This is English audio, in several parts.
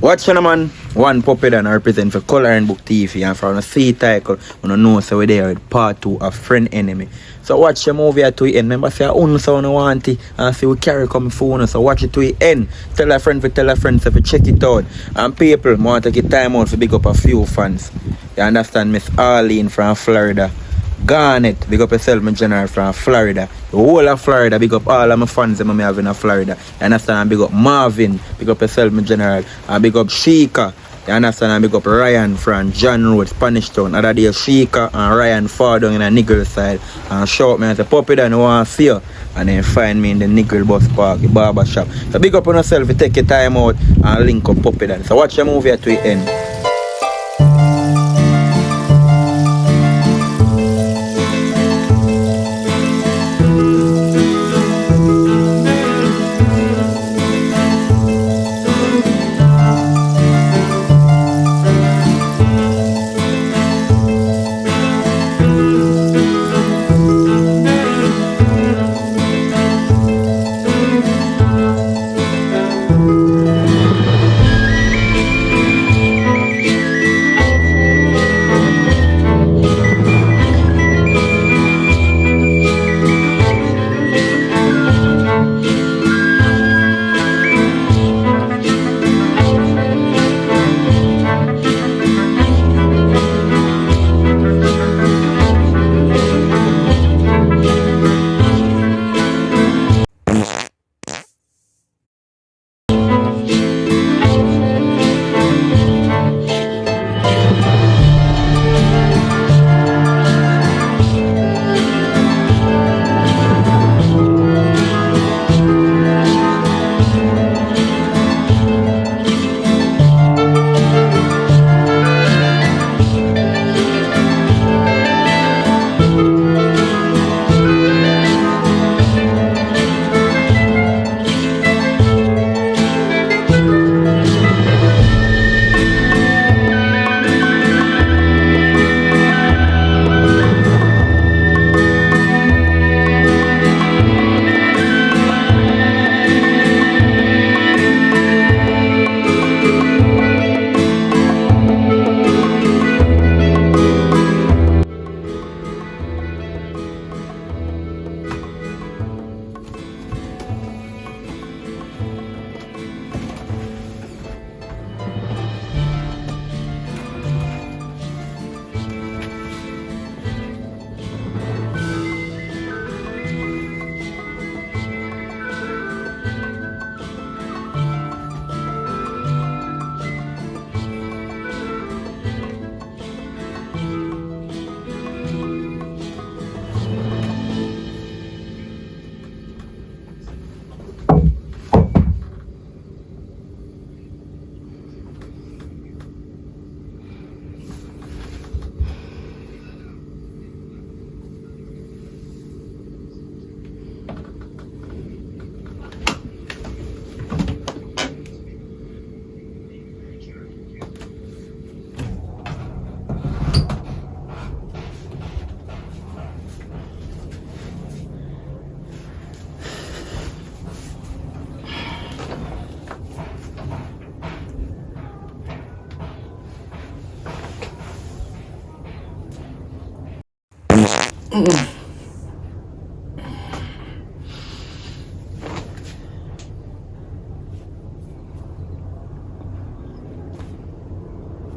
Watch on man, one puppet and I represent for Color and Book TV, and for a C title, you know so we're there with part 2 of Friend Enemy. So watch the movie at to the end. Remember say I own so I want it and see we carry come phone, so watch it to the end. Tell a friend so if check it out. And people want to get time out to big up a few fans. You understand, Miss Arlene from Florida. Garnet, big up yourself, my general from Florida. The whole of Florida, big up all of my fans that I have in Florida. You understand? And big up Marvin, big up yourself, my general. And big up Sheikah. You understand? And big up Ryan from John Road, Spanish Town. Other day, Sheikah and Ryan far down in a Niggle side. And shout me and say, Puppy, I want to see you. And then find me in the Niggle bus park, the barber shop. So big up on yourself, you take your time out and link up Puppy. So watch the movie at the end.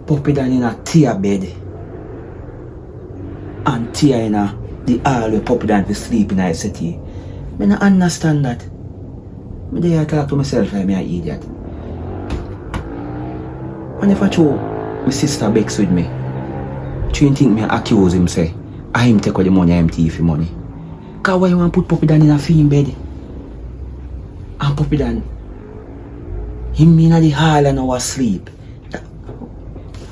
Puppy down in a tear bed and tear in the hall where Puppy down to sleep in a city. I don't understand that. I dare talk to myself like I'm an idiot. And if I show my sister begs with me, she think me accuse him say I him take all the money, I him thief for money. Cause why you want to put Puppy down in a film bed? And Puppy down him in the hall and now asleep.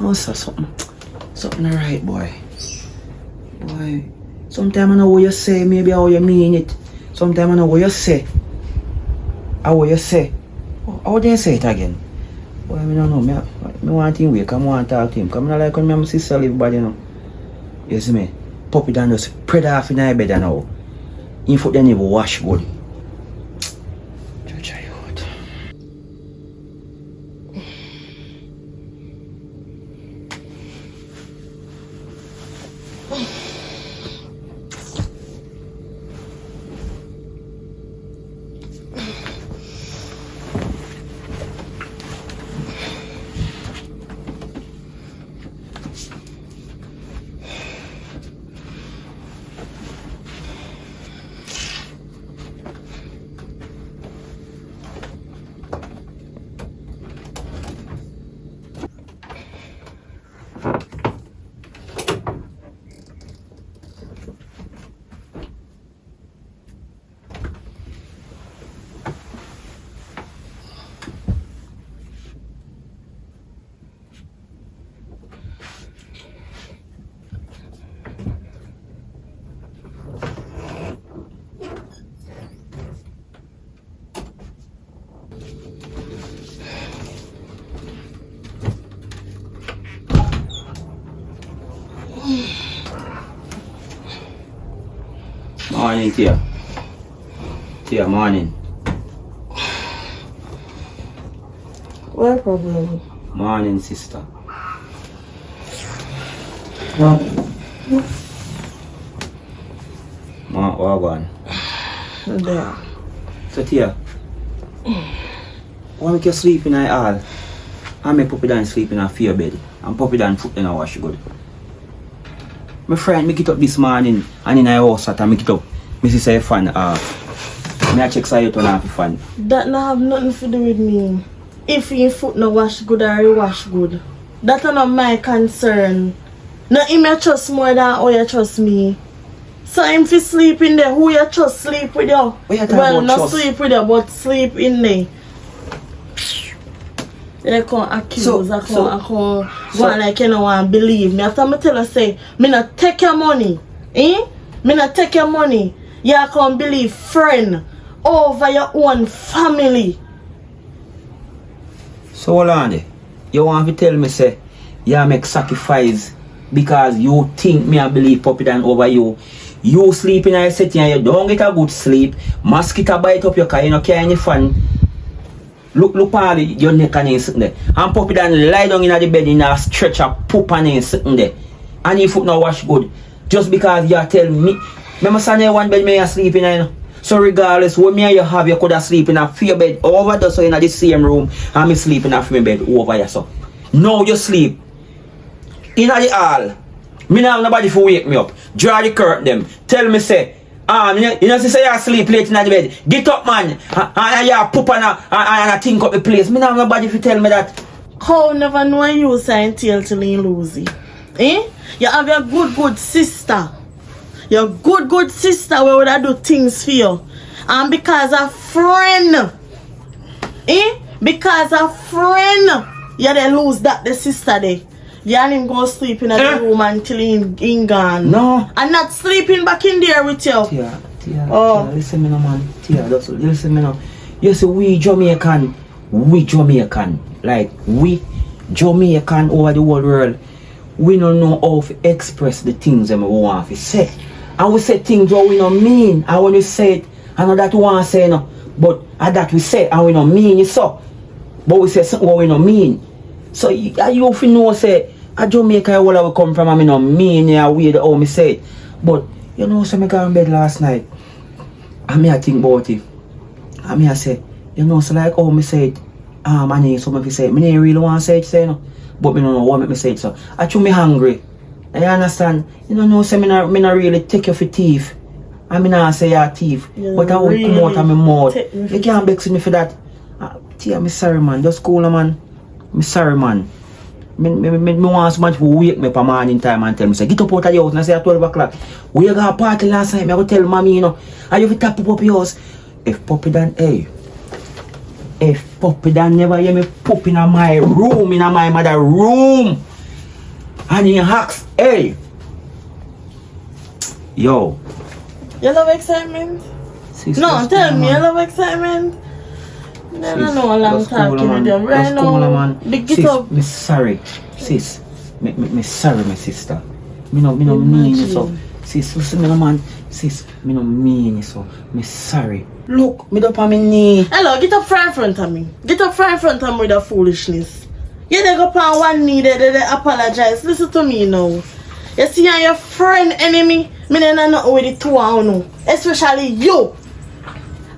Oh, so something alright, boy. Boy, sometimes I know what you say, maybe how you mean it. Sometimes I know what you say. How you say. How do you say it again? Boy, I don't know. I want him wake, I want to talk to him. Because I don't like when my sister live bad, you know. You see me? Puppy down just spread off in the bed now. In foot they never wash good. Morning, Tia. Tia, morning. What problem? Morning, sister. What going? There. So, Tia, why make you sleep in the hall? I make Puppy Dan sleep in a fear bed. And Puppy Dan foot in a wash good. My friend make it up this morning and in a house at make it up. Me say a fan me I check say you turn off the fan. That not have nothing to do with me. If your foot no wash good or you wash good. That's not my concern. No, him you trust more than how you trust me. So him fi sleep in there, who you trust sleep with you? Well, not trust? Sleep with you, but sleep in there. They can't accuse, I can't go like you don't want to believe me. After I tell you say, me not take your money. Me not take your money. You can't believe friend over your own family. So hold on there. You want to tell me say you make sacrifice because you think me I believe Puppy Dan over you. You sleep in a setting and you don't get a good sleep. Mosquito bite up your car, you don't carry any fan. Look on your neck and sitting there. And Puppy Dan lie down in the bed in a stretcher, poop and sitting there. And your foot not wash good. Just because you tell me. Remember son you one bed me sleep in there. So regardless what me and you have, you could have sleep in a fear bed over there so in the same room and me sleep in a fear bed over here so. Now you sleep in the hall. Me not have nobody for wake me up. Draw the curtain them. Tell me say you know say you sleep late in the bed. Get up man and you poop and think up the place. Me not have nobody for tell me that. How never know you say until you lose it. You have your good sister. Your good sister who would do things for you. And because a friend, because a friend, you they lose that the sister day. You and him go sleep in the room until he gone. No. And not sleeping back in there with you. Tia, listen me no man. Tia, listen me no. You see we Jamaican, like we Jamaican over the whole world, we don't know how to express the things that we want to say. And we say things that we don't mean. And when we say it, I know that we want to say no. But that we say and we don't mean it so. But we say something that we don't mean. So you have to know say a Jamaica where we come from and I don't mean it way how me say it. But you know so I got in bed last night. And I think about it. And I say, you know so like how me say it, I need something to say it. I don't really want to say it say no. But I don't know what make me say it so. Actually me hungry. You understand? You don't know, say me not really take you for thief. I mean, I say you're a thief. You but I will really come out of my mouth. You can't vex me for that. Tia, I'm sorry, man. Just cool, man. I'm sorry, man. I want so much to wake me up a morning time and tell me, say, get up out of your house. And I say at 12 o'clock. We got a party last night. I go tell mommy, you know, are you tap up your house? If Puppy Dan, if Puppy Dan never hear me poop in my room, in my mother's room. And he asks, hey, yo. You love excitement? No, tell me, you love excitement? I don't know a long talking with them. Right now, get up. Me sorry, sis. Me sorry, my sister. Me no mean it so. Sis, listen me no man. Sis, me no mean it so. Me sorry. Look, me up on my knee. Hello, get up front of me. Get up front of me with that foolishness. You they go on one knee, they apologize. Listen to me now. You see your friend enemy, me don't know with the two of you. Especially you.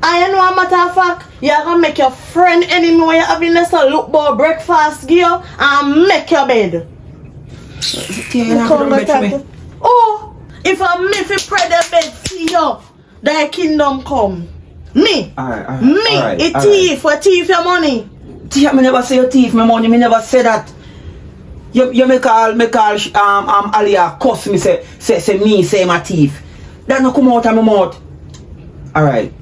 And you know a matter of fact, you're gonna make your friend enemy when you're having this look about breakfast girl and make your bed. Oh, if I'm me fi pray the bed for you, thy kingdom come. Me. A thief, what thief your money? Tia, me never say you thief my money, me never say that. You make all Alia cuss me say me say my thief. That no come out of my mouth. Alright.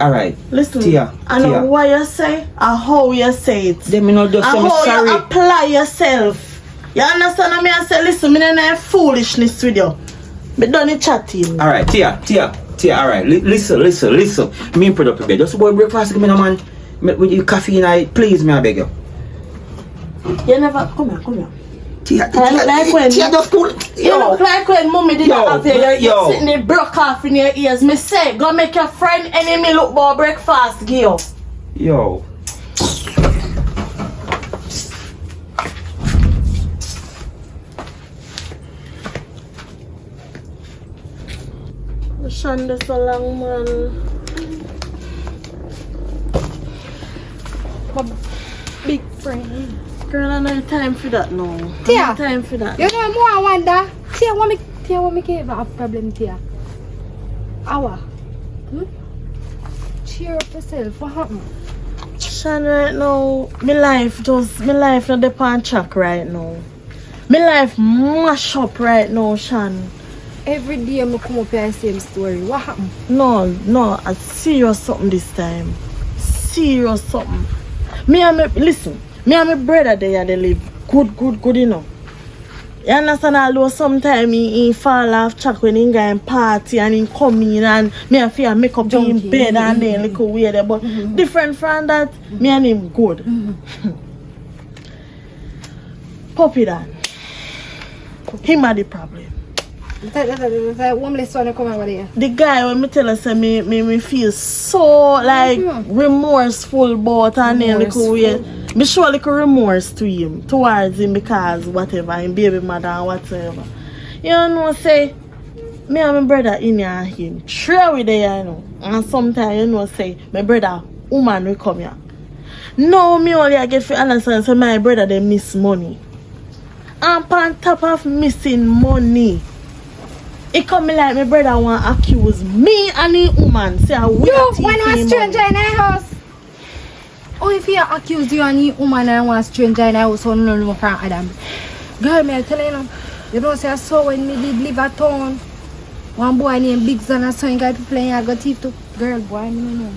Listen, Tia, I know what you say and how you say it. Then me not just say and me how sorry. you apply yourself. You understand what me I say? Listen, me don't foolishness with you. Me done chatting. Alright, Tia, alright. Listen. Me put up the bed. Just boy breakfast, give me no man. With your caffeine, please me I beg you. You never come here. Tia, just cool. You look like when mommy did that after you sitting there broke off in your ears. Me say, go make your friend enemy look for breakfast, girl. Yo. Shonda so long, man. My big friend. Girl, I don't have time for that now. Tia, I don't have time for that. You know more I wonder. Tia, what me give a problem, Tia? Awa. Cheer up yourself. What happened? Shan, right now, my life not the on track right now. My life mash up right now, Shan. Every day I come up here the same story. What happened? No, a serious something this time. Serious something. Me and my brother they live good enough. You understand? Although sometimes he fall off track when he go and party and he come in and me I feel make up in bed and then little weird, but different from that, me and him good. Puppy that. Him are the problem. The homeless one come over there. The guy when me tell us me feel so like remorseful about and then little weird. Me show a little remorse to him, towards him because whatever, him baby mother and whatever. You know say me and my brother in here and him. Sure we there, you know. And sometimes you know say my brother woman will come here. No, me only I get to understand say my brother they miss money. And on top of missing money, it come me like my brother want accuse me and the woman. Say I will you when a stranger in our house. Oh, if you accuse you and the woman and one stranger in our house, so no from Adam. Girl, me I tell you, you know say I saw when me did live at town. One boy named Big Zan and son guy to play I got thief to girl boy, you know.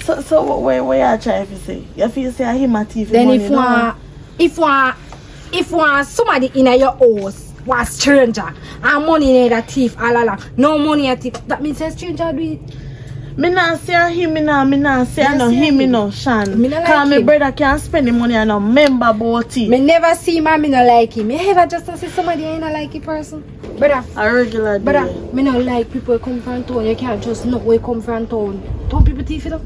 So what you trying to say? You feel say him a thief? Then money, if somebody in your house was stranger and money in that thief, no money a thief, that means a stranger do it. Me not say him, me not say no him, me no Shan. Me not like cause my him. brother can't spend the money and no member about it. Me never see him and me not like him. Me ever just see somebody and not like a person? Brother, A regular brother, day. me not like people come from town. You can't just know where come from town. Town people thief it up.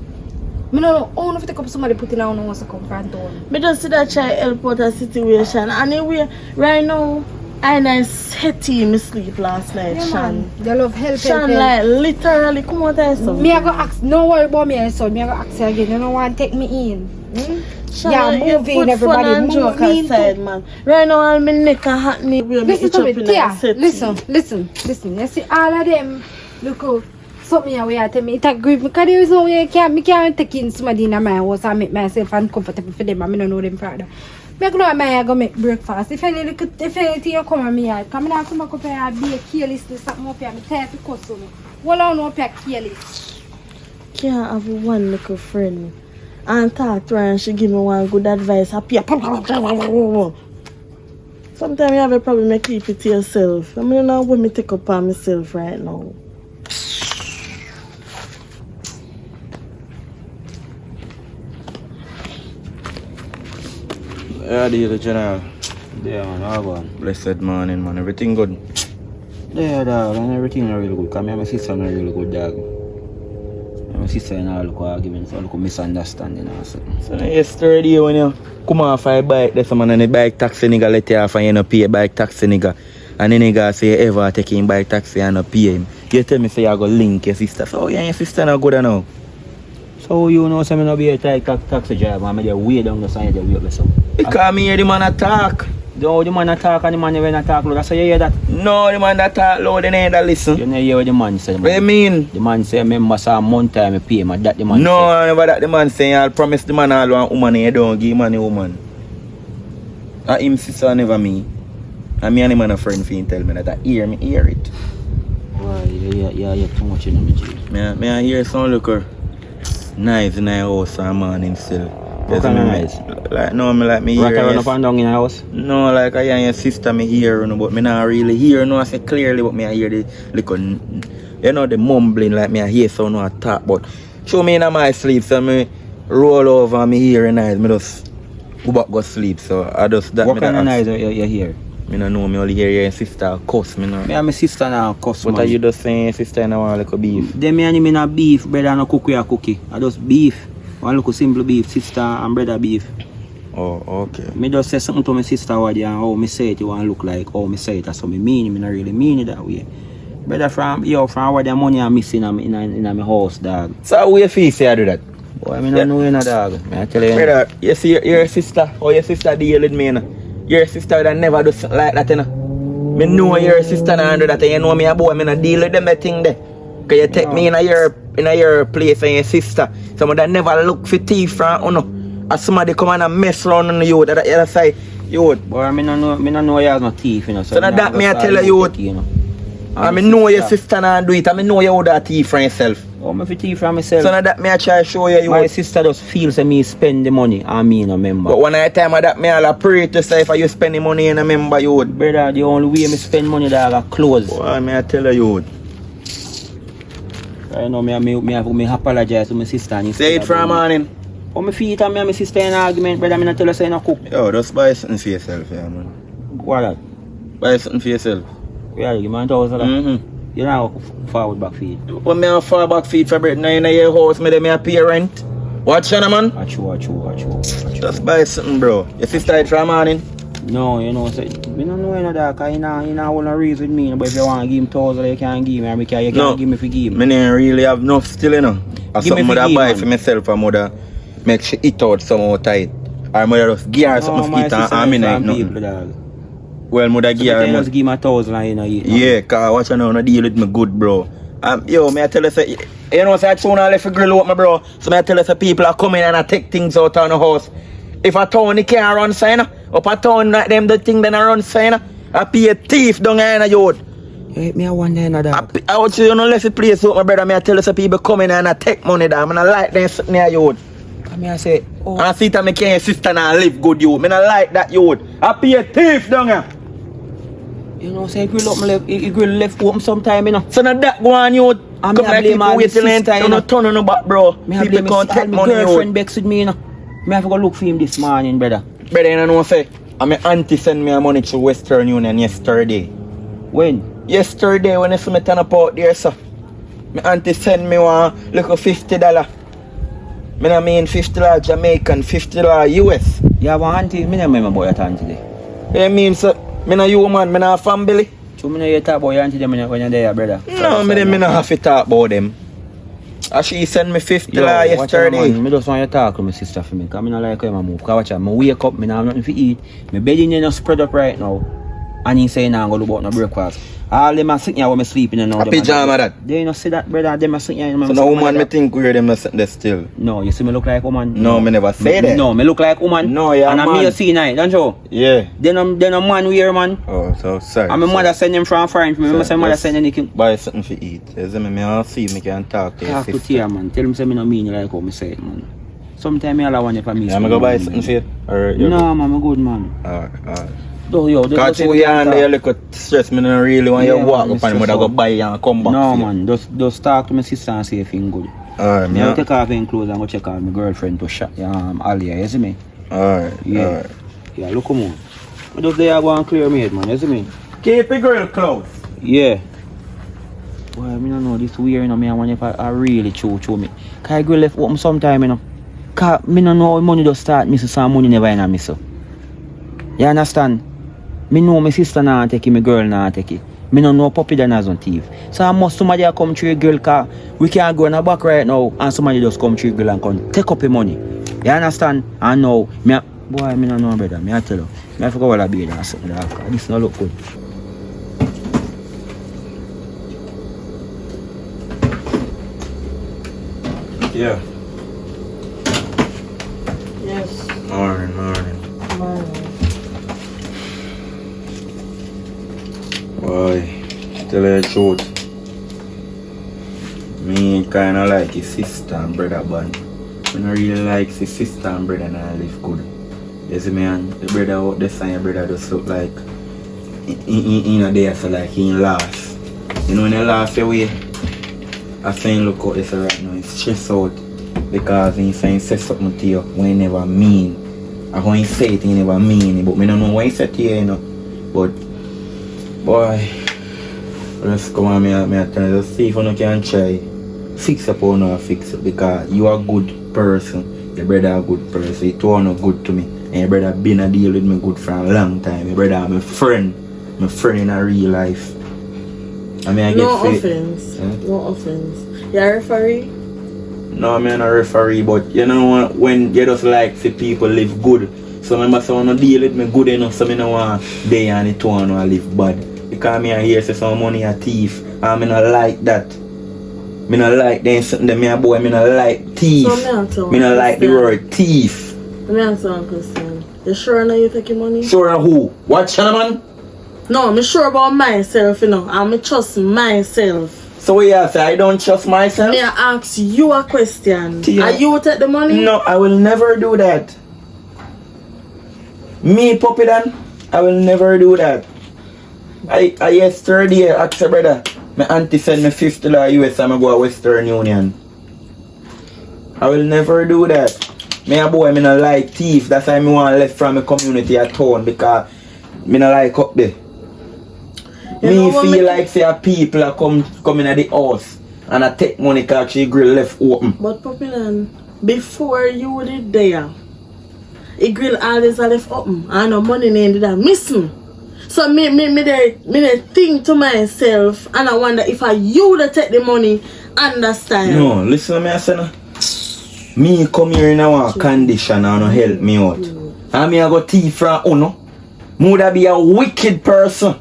Me no know how to take up somebody put in on wants to come from town. Me just see that try help out a situation. Anyway, right now, I set him sleep last night, Yeah, Shan. man. They love help. Shan like literally come out there something. Me I go ask, no worry about me son. Me I go ask you again. You don't want to take me in. Shan, Yeah, you moving, put everybody, fun and joke moving aside, too. man. Right now, all my neck and hot me will me Listen itch to up me, in Tia. the set. Listen. You see all of them look out. Something away at me. It agree because there is no way me can't take in somebody in my house and make myself uncomfortable for them. I don't know them further. Me go make breakfast. If anything you come on me out, come and come up here and be a careless something up here. Me tired of cuss me. What on up here careless? Can't have one little friend and talk to her and she give me one good advice. Happy. Sometimes you have a problem, you keep it to yourself. I mean, now when me take up on myself right now. Yeah, deal, General. Yeah, man, how about? Blessed morning, man. Everything good? Yeah, dog, and everything is really good. Because my sister is really good, dog. My sister and I look arguments, so look misunderstanding also. So yesterday when you come off a bike, there's someone on the bike taxi nigga let you off and you don't pay a bike taxi nigga. And the nigga say ever take him by taxi and not pay him. You tell me say you go link your sister. So yeah, your sister not good enough. So you know say me no be a taxi driver and me dey way down the side of the way so. Because me hear the man attack. No, the man attack and the man when attack loud. That's how you hear that? No, the man that talk loud, they ain't that listen. You know hear what the man say. What you mean? The man say remember some month time I pay him and that the man No, say. never that the man say I'll promise the man all one woman and you don't give man a woman. And him sister never me. And me and him and a friend fin tell me that I hear it. Why you too much in me G. Me I hear some looker knives in the house and morning still. What kind of knives? Like no, me like me hear. Rat run up and down in the house? No, like I hear your sister me hear, you know, but me not really hear, no, I say clearly, but me I hear the little, you know, the mumbling, like me I hear so no I talk, but show me in my sleep, so me roll over and me hear a night, me just go back go sleep, so I just that. What kind of knives you hear? Me no know, me only hear your sister cuss, me no. Me and my sister now cuss. What are you just saying, your sister and I want like a beef? Them me and him in a beef, brother no cook with a cookie. I just beef. One look simple beef, sister and brother beef. Oh, okay. Me just say something to my sister what and how me say it, you want to look like how me say it, that's how me mean it, me not really mean it that way. Brother from what the money I'm missing in my house, dog. So how you feel say I do that? Boy, me not know you know, dog. Me I tell you. Brother, you see your sister, how your sister deal with me, you know? Your sister that never do something like that, you know? Me know your sister and do that, and you know me a boy, me not deal with them that thing there. Cause you take me in your place and your sister. Someone that never look for thief from you know. As somebody come and mess around on you, that other side, you. Boy, me no know you're no thief, you know. So that me I tell you, know. I know your sister and do it, I know you would have thief for yourself. Oh, me for thief for myself. So that me I try to show you. My sister just feels that me spend the money and me no member. But one at a time that me I'll pray to say if you spend the money and a member you would. Brother, the only way me spend money that I got clothes. Boy, me I tell you. I know me apologize to my sister and say it from morning. Oh, me feet and me and my sister in an argument, brother, me not tell her say no cook. Yo, just buy something for yourself, yeah, man. What that? Buy something for yourself. Yeah, you give me $1,000. You know forward back feet. When me a fall back feet for bread, now in your house, me a pay rent. Watch you, man. Watch you. Just buy something, bro. Your sister it from morning? No, you know, say, me don't know you that, because you know want to raise with me, but if you want to give him $1,000, you can't give me, or you can't give me for give me. Me didn't really have enough still, you know. Or Give something me I for buy give, for myself, and mother make she eat out some more tight. Or mother just give her something to eat and me not eat nothing. Well, mother give her... So just give me $1,000 and you know eat. Yeah, because watch you now, no deal with me good, bro. Yo, me I tell you, say, you know, say I tune left a grill out, my bro. So me I tell you, say people are coming and I take things out of the house. If a town they can't run sign, up a town like them the thing then I run sign, I pay a thief down here in the yard. You me I wonder you know that. I want you to left the place out, my brother. Me I tell you, say people coming and I take money down. I like them sitting in the yard. And me I say, oh. And I see that me can't sister and live good you. Me not like that yard. I pay a thief down here. You know, say grill up my left, grill left open sometime, you know. So now that go on you. I'm come like blame people wait till end time, you know, turn on the back, bro. People can't take money out. My girlfriend begs with me, you know. Me have to go look for him this morning, brother. Brother, you know say, and my auntie sent me money to Western Union yesterday. When? Yesterday when I see me turn up out there, sir. My auntie sent me one little $50. Me I mean $50 Jamaican, $50 US. You have an auntie? Me don't remember about your auntie there. You mean, sir, me not you man, me not family. So me know you talk about your auntie when you're there, brother. No, me not have to talk about them. And she sent me $50 yesterday. I just want you to talk to my sister for me, because I don't like how I move. Because watch out, I wake up, I don't have nothing to eat. My bed in there spread up right now. And he say, nah, I'm going to do about no breakfast. All them are sitting here when I'm sleeping. You know, a pyjama that? They don't see that, brother. Them are sitting here. So no woman, me think we're them not sitting there still. No, you see me look like woman? No, me never say that. No, me look like woman. No, yeah, and man. And I'm see night, don't you? Yeah. Then a man wear, man. Oh, so sorry. And my mother send him from foreign for me. My mother send anything. Buy something to eat. You see me, I see me can talk to you. Talk to Tia, man. Tell him say me no mean you like how me say it, man. Sometimes I want you for me. Yeah, I'm going to buy something for you? Or no, man, I'm good, man. Alright. Because you and you look at stress, me don't really want you walk up and go buy and come back. No, man, just talk to my sister and see if he's good. Alright, man. I'll take off his clothes and go check out my girlfriend to shop Alia, you see me? Alright, yeah. Alright. Yeah, look come on. I just there go and clear me head, man, you see me? Keep your girl close. Yeah. Well, I don't know, this weird, you know, me I want if I really chew me. Because I girl left open sometime, you know. Because I don't know how money just start missing, some money never in a miss. You understand? Me know my sister not take it, my girl not take it. Me no know puppy than as on thief. So I must somebody a come through a girl car. We can't go in the back right now and somebody just come through a girl and come take up your money. You understand? And now, boy, me no know brother. Me I tell you. Me I forgot what I be there. This no look good. Yeah. Yes. Morning. Boy, tell you the truth. Me kinda like his sister and brother band. I don't really like his sister and brother and I live good. You see me, and the brother out there and your brother just look like in a day so like he lost. You know when he lost away, I say look out this right now, he's stressed out because he say something to you when he never mean. And when he say it he never mean it, but I don't know what he said to you, you know. But boy, let's come on, me tell you, see if you can try fix up or not fix it because you are a good person, your brother a good person, you two are not good to me. And your brother been a deal with me good for a long time. Your brother my friend in a real life. I mean I get no offense. Yeah? No offense. You're a referee? No, I'm not a referee, but you know when you just like see people live good. So remember someone deal with me good enough so I don't want they and the two and live bad. Because me hear say some money a thief and I don't like that. Me not like them something that me a boy, me not like thief. So me not like the word thief. Let me answer one question. You sure now you taking money? Sure of who? What channel man? No, I'm sure about myself, you know. I trust myself. So what you say? I don't trust myself? May I ask you a question? Tia. Are you take the money? No, I will never do that. Me, Puppy Dan, I will never do that. I yesterday asked your brother, my auntie sent me $50 US and I go to Western Union. I will never do that. Me a boy, me not like thief. That's why I want left from my community at town because me not like up there. Me feel like say people are come in at the house and I take money because she grill left open. But Puppy Dan, before you were there, the grill always left open and no money named that missing. So me think to myself and I wonder if I you that take the money understand. No, listen to me I say no. Me come here in a condition and no help me out. And me I go thief from uno. Me would be a wicked person.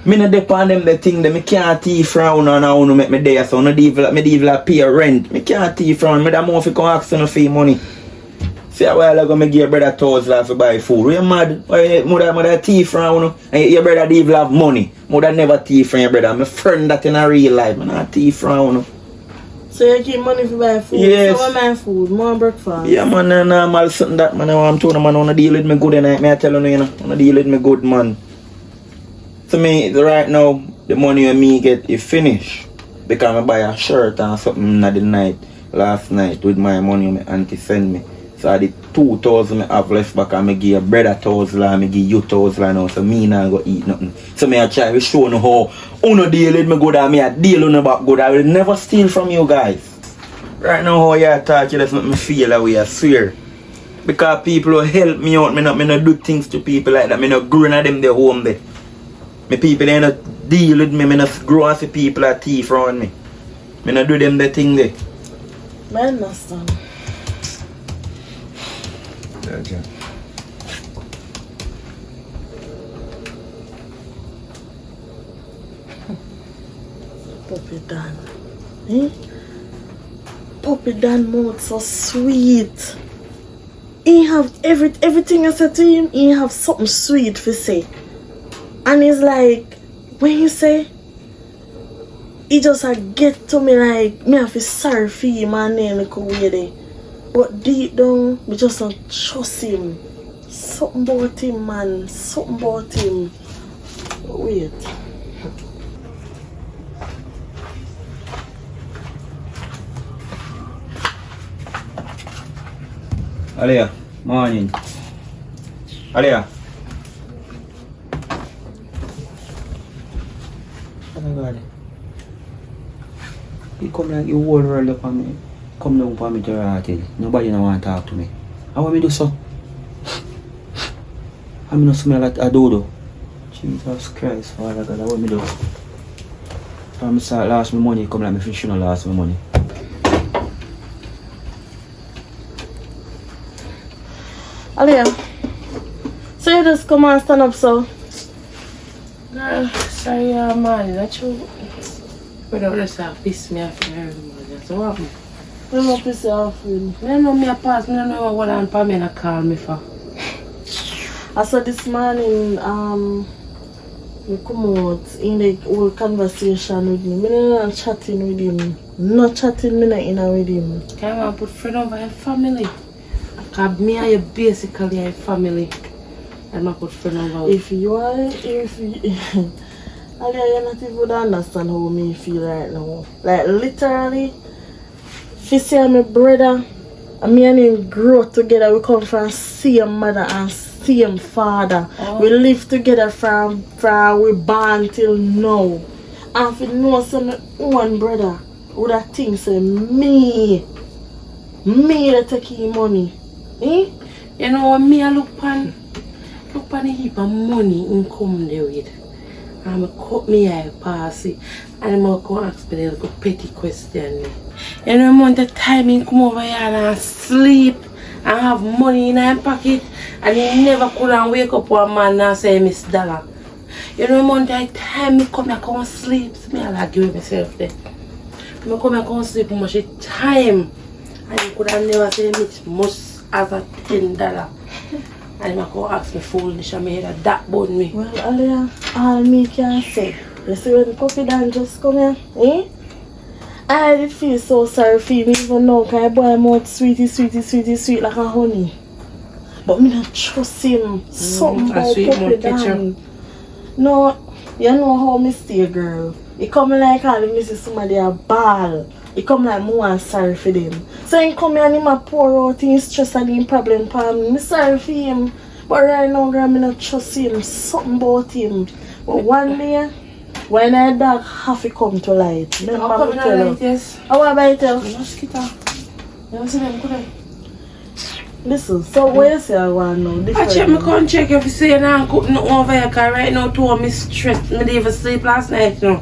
Me no depend them the thing that me can't thief from uno and uno make me there so me develop pay rent. Me can't thief from me that more if you come ask no fee money. See a while ago me give your brother $1,000 to buy food. You mad? Mother thief from uno and your brother develop money. Mother never thief from your brother. My friend that in a real life. Me not thief from uno. So you keep money for buy food? Yes. So what my food? More breakfast? Yeah man, normal something that man I'm telling man I wanna deal with me good and I tell you know, I wanna deal with me good man. To me right now the money I me get is finished. Because I buy a shirt and something at the night last night with my money my auntie send me. So I did 2,000 I have left back and I give your brother 1,000 and I give you 1,000 now so me not go eat nothing. So I try to show you how uno deal with me good and me I deal on back good. I will never steal from you guys. Right now how you talk you just make me feel that way I swear. Because people will help me out, me not do things to people like that. Me not grow at them their home there. Me people they not deal with me not grow as the people are thief around me. Me not do them the thing there. I understand. Okay. Puppy Dan. Eh? Puppy Dan mouth so sweet. He have everything I said to him, he have something sweet to say. And it's like when he say he just get to me like me have to sorry for him and then like way there. But deep down, we just don't trust him. Something about him, man. Something about him. Wait. Alia, morning. Alia. Oh my God. You come like you whole world up on me. Come down for me to your heart. Nobody no want to talk to me. How want me do so? I'm not smell like a dodo. Jesus Christ, Father God, what me do? From start last me money, come like me finish no last me money. Alia, so you just come and stand up, so? Girl, sorry, man, that's true. But I just have pissed me off in every morning. So what happened? I'm not pissed off with you. I don't know me a pass, I don't know what I'm me and call me for. I saw this morning, we come out in the whole conversation with him. I'm not chatting with him. Not chatting, me not in with him. Can I put friend over your family? Because me and you basically are family. I'm not put friend over. If you are, Alia, you not even understand how me feel right now. Like literally, if you see my brother, and me and him grow together, we come from same mother and same father. Oh. We live together from we born till now. And if you know some one brother would have think say me that take his money. Eh? You know, me I look pan a heap of money in come there with. And I cut me eye pass it. And I'm going to ask me a little petty question. You know, amount of time he come over here and sleep and have money in his pocket. And he never could wake up one man and say, Miss Dollar. You know, amount of time he come here and sleep. So I like give myself there. I come here and sleep much time. And he could have never say much as a $10. And I go ask me foolish and me head that bone me. Well, Alia, all me can say. You see when Puppy Dan just come here, eh? I did feel so sorry for him even now, because I boy mouth sweet like a honey. But me not trust him. Something about Puppy Dan. No, you know how me stay, girl. He come like all me see somebody a ball. He come like more sorry for them. So he come here and him a pour out his stress and him problem for me. Me sorry for him. But right now, girl, me not trust him. Something about him. But one day, when a dog have to come to light. I'll come to light, yes. How about you tell? Mosquito. You see them, could I? Listen, so what you say I want now? I check my con check if you say I'm cooking over here, because right now, two of me stressed. I didn't even sleep last night, you know.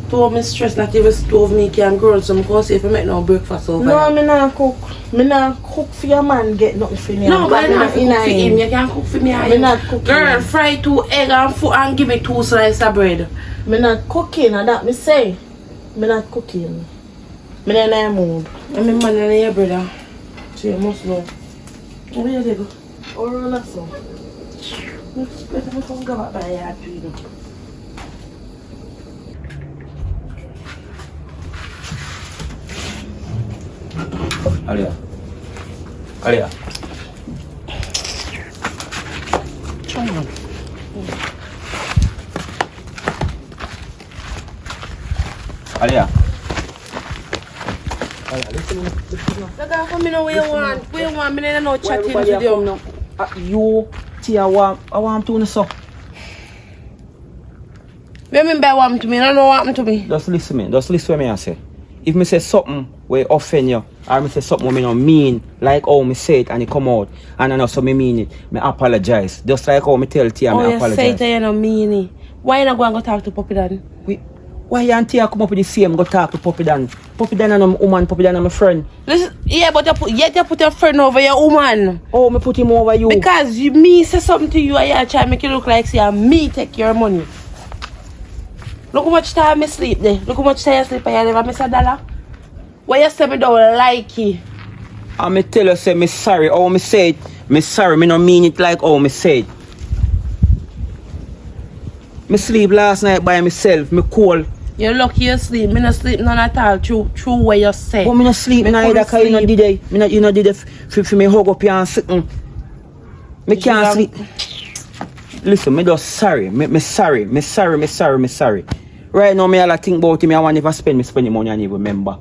Two of me stressed that even stove me can grow, so I'm going to see if I make no breakfast over No, here. me not cook. Me not cook for your man, get nothing for me. No, but I not cook for him. You can cook for me. Me not cooking. Girl, fry 2 eggs and food and give me 2 slices of bread. Me not cooking, and that me say. Me not cooking. Me not in a mood. I'm a man and your brother. So you must know. Where you go? Or not so. It's better if I go back by your tree. Alia. Alia. Come on. Alia. Look how come where you want. Where you want me to know chatting with you. You, Tia, I want to know so. What do you mean by what happened to me? I don't know what happened to me. Just listen me. Just listen what me I say. If me say something where offend you, or me say something where me not mean, like how me say it and it come out, and I know so me mean it, me apologize. Just like how me tell Tia, me apologize. Oh, you say it and you don't mean it. Why you not go talk to Puppy Dan? Why you and Tia come up with the same go talk to Puppy Dan? Puppy Dan and my woman, Puppy Dan and my friend. Listen, yeah, but you put your friend over your woman. Oh, me put him over you. Because me say something to you and you try to make it look like say me take your money. Look how much time I sleep there. Look how much time I sleep and you never miss $1. Why you say me don't like it? And me tell you say me sorry. Oh, me say it. Me sorry. Me don't mean it like how me say it. Me sleep last night by myself. Me cold. You're lucky you sleep. Me not sleep none at all through what you say. But me not sleep neither because you not did it. Me not, you not did it for me hug up you and sitting. Me can't sleep. Listen, me just sorry. Me sorry. Me sorry. Right now, me all I think about him. I want never spend the money and even remember.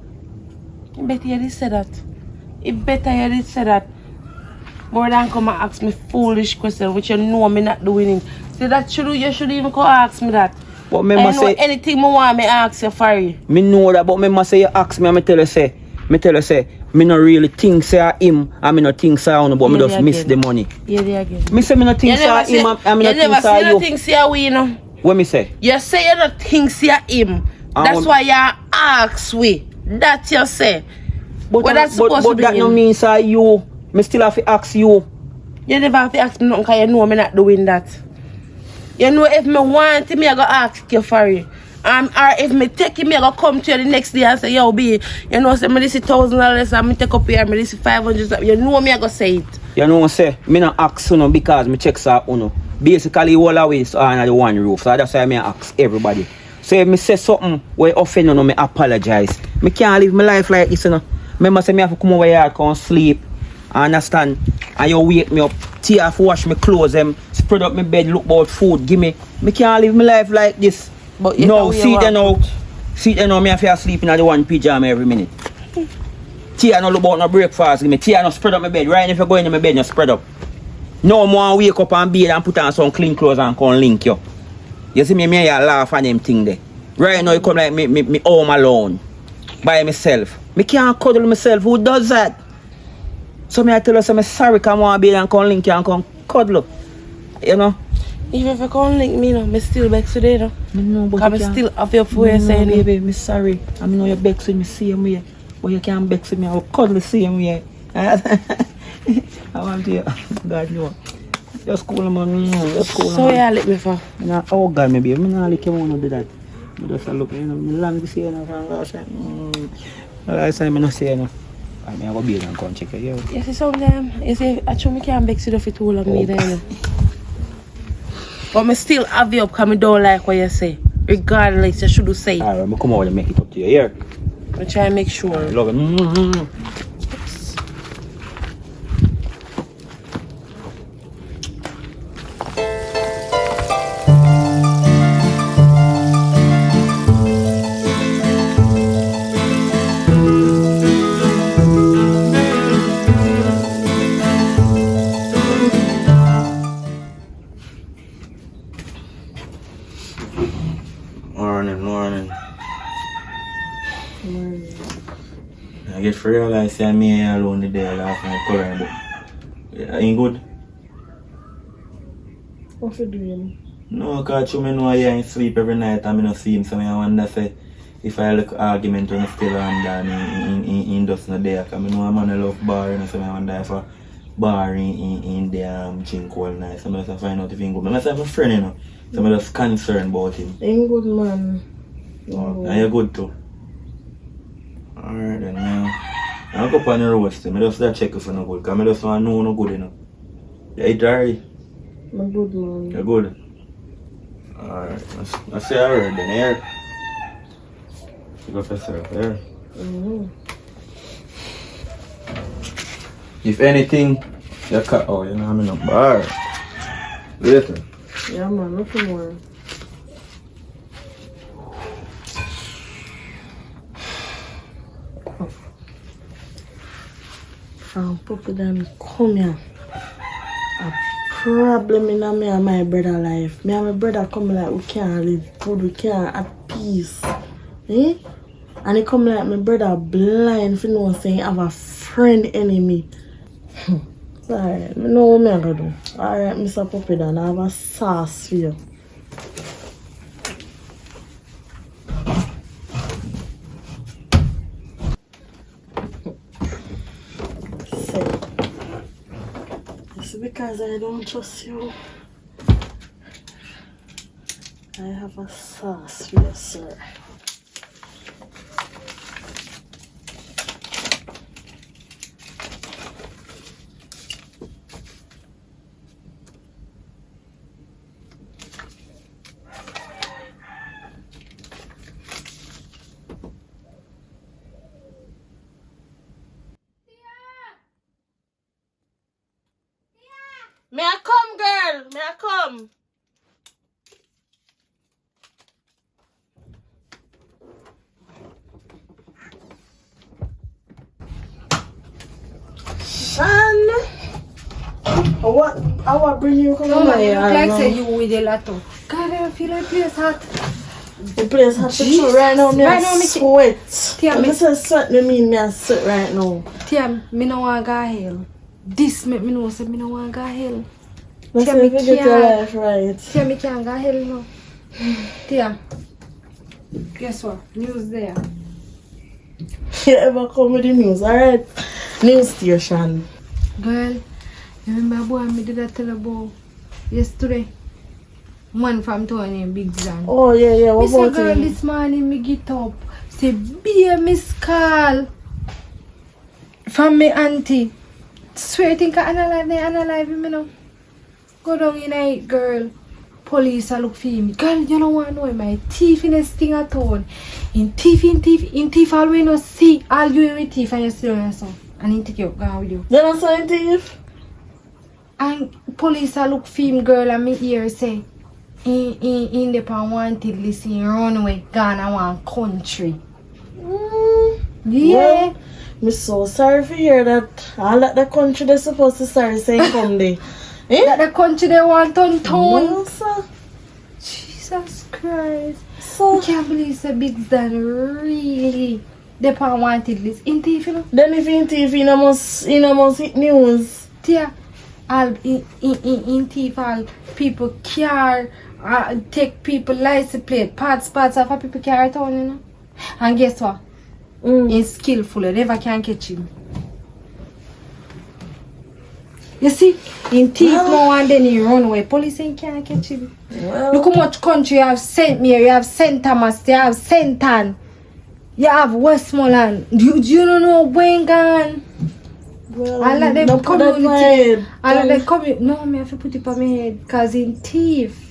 It better you did say that. It better you did say that. More than come and ask me foolish question which you know me not doing it. See that you should even come ask me that. But me I must know say anything me want me ask you for it. me know that, but me must say you ask me and me tell you say Me no really think say him, and me no think say you, but me just miss the money. Yeah, they again. Me say me no think say him, and me no think say you. You think say we, you know? What me say? You say you don't think say him. That's why you ask we. That you say. But that's supposed to be that no mean say you. Me still have to ask you. You never have to ask me nothing because you know me not doing that. You know if me want me I go ask you for it. Or if me take it, me I go come to you the next day and say, yo, B, you know, say me this is $1,000 and me take up here, me this is 500. You know me I go say it. You know what I say? Me not ask you because me check sa uno. Basically all away so under the one roof. So that's why me ask everybody. So if me say something where offend you, me apologize. Me can't live my life like this, you know. Remember say me have to come over here and sleep. Understand? And you wake me up, tea have to wash my clothes, spread up my bed, look about food, give me. Me can't live my life like this. But no, see it now. See it now, me have to sleep in the one pyjama every minute. Tia no look about no breakfast, give me. Tia no spread up my bed. Right if you go into my bed, you spread up. No more wake up and bathe and put on some clean clothes and come link you. You see me here laugh and them thing there. Right now you come like me home alone. By myself. Me can't cuddle myself. Who does that? So me I tell you I'm sorry come on bathe and come link you and come cuddle. You know? Even if you can't link me, no, me still vex today, no. No, but I'm still off your foot saying, baby, me sorry. I know you vex with me same way. But you can't vex with me. I will cuddle the same way. I want to, God know. Just cool, man. Just cool, so yeah, lick me for? Nah, oh God, maybe. I'm not like you want to do that. I just look, you know, long this year, from last time. Last time I don't say enough. I mean, I go be and come check it out. You see sometimes, you see, I me can't vex you for too long, me then. But me still have you up because I don't like what you say. Regardless, you should say it. Alright, I'm come over and make it up to you. Here. I try and make sure. I love it. I get to realize that me alone the day laughing at coloring book. Yeah, ain't good? What you doing? No, because you know I ain't sleep every night and I don't see him, so I wonder say if I look argument when I still on in just no day. Because I know I'm on a love bar, and so I wonder if a bar in the drink all night. So I just find out if he's good. I have a friend, you know, so I'm just concerned about him. Ain't good, man. Oh, and you're good too? Alright then, man. I'll go up on the road still. I just check if you're not good, because I just want to know you're good, you know. You eat alright? I'm good, man. You're good? Alright, I say alright then, here. You go for yourself, here. If anything, you cut. Oh, you know I'm in a bar. Later. Yeah, man, nothing more. Puppy then come here. A problem in me and my brother life. Me and my brother come like we can't live good, we can't at peace. Eh? And he come like my brother blind for no saying have a friend enemy. Sorry, I know what me I gotta do. Alright, Mr. Puppy then I have a sauce for you. Because I don't trust you, I have a sauce for you, sir. May I come, girl? May I come? Shan, what? I want bring you come No, over man, you here. look like say you with a lot of. God, I feel like place hot. The place have to Jesus. show right now. Me Right a now, me sweat. Tia, When me- I say sweat, me mean me a sweat right now. Tia, me no want go hell. This make me know say me no want go hell. Let's Tia, see me if you get your can't. life right. Tia, me can't go hell no. Tia, guess what? News there. You ever come with the news, alright? News station. Girl, you remember boy me did that tell about yesterday? Man from town named Big Zan. Oh, yeah, what Me say, about girl, him? this morning me get up. Say, be a miss call from me auntie. Swear, think I analyze me now. Go down in night, girl. Police a look for me. Girl, you don't want to know my thief in this thing at all. In thief, all we no see. All you with thief and you still on yourself. And he take you, go with you. You know something, thief? And police a look for him, girl, and me hear say, in the pan wanted list, in runway, gone a one country. Yeah. Well, I'm so sorry to hear that. All that the country they're supposed to start saying come there. That the country they want on town. No, sir. Jesus Christ. So, I can't believe it's a big Dan really. The pan wanted list. In thief, you know? then if in TV, you must hit news. Yeah. All in thief, all people car, take people license plate, parts of a people car town, you know? And guess what? He's skillful, you never can catch him. You see, in thief no one then he run away. Police ain't can't catch him. Well, Look how much country you have St. Mary, you have St. Thomas, you have St. Ann, you have Westmoreland. Do you don't know Wayne gone? well, I like them don't put that in my community. head. I like them community. No, me have to put it on my head because in thief.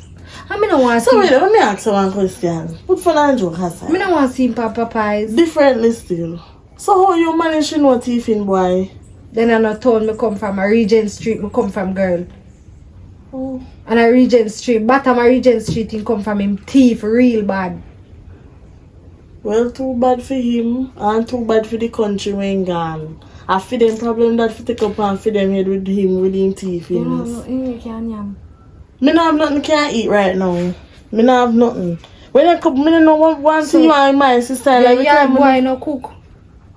I mean, I want to So wait, see. let me ask you one question. Put fun and joke aside. I don't want to see Papa Pies. Differently still. So how you manage to know thieving, boy? Then I not told me come from a Regent Street, me come from girl. Oh. And a Regent Street, bottom of Regent Street, he come from him thief real bad. Well, too bad for him and too bad for the country when gone. I feel them problem that fi take up and feed them head with him with him thief You in know, this. you can't yam. Me not have nothing can eat right now. Me not have nothing. When I come, me don't know one So, thing you and my sister. Yeah, Every yeah, time boy, no cook.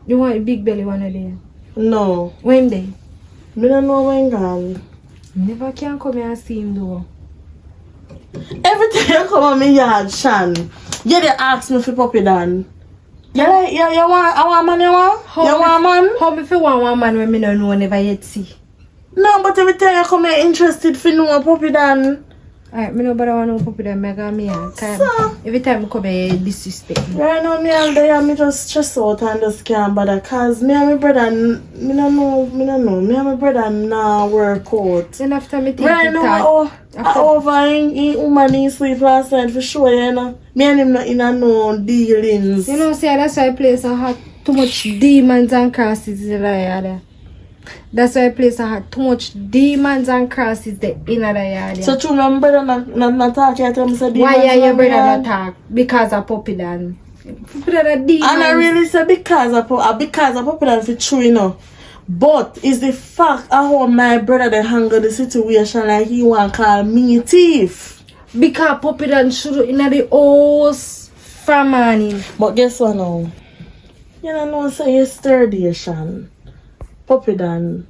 You want a big belly one of them. No. When they? Me don't know when gone. Never can come here and see him though. Every time you come on me yard, Shan, you they ask me for puppy dan. You like, you want, I want man, you want? You want man? How me feel one man when me no know never yet see? No, but every time you come here interested for know a puppy dan. Alright, me no bother want no puppy them, me go me here. So? Every time I come here, disrespect me. Right now, me all day, me just stress out and just can't bother. Cause me and my brother, me no know. Me and my brother nah work out. Then after me think Right it now, After- over in woman in sleep last night for sure, you know. Me and him not in a no dealings. you know, see, that's why I place I had too much demons and crosses in the yard. That's why I place I had too much demons and crosses in the yard. So true, my brother not talk yet. I'm saying Why are your brother not talk? Because of puppy dan. Puppy dan are demons. And I really say because of puppy dan for true, you know. But it's the fact of how my brother they handle the situation like he want call me thief. Because puppy dan should in the house from morning. But guess what now? You don't know say you sturdy, Shan. Puppy dan.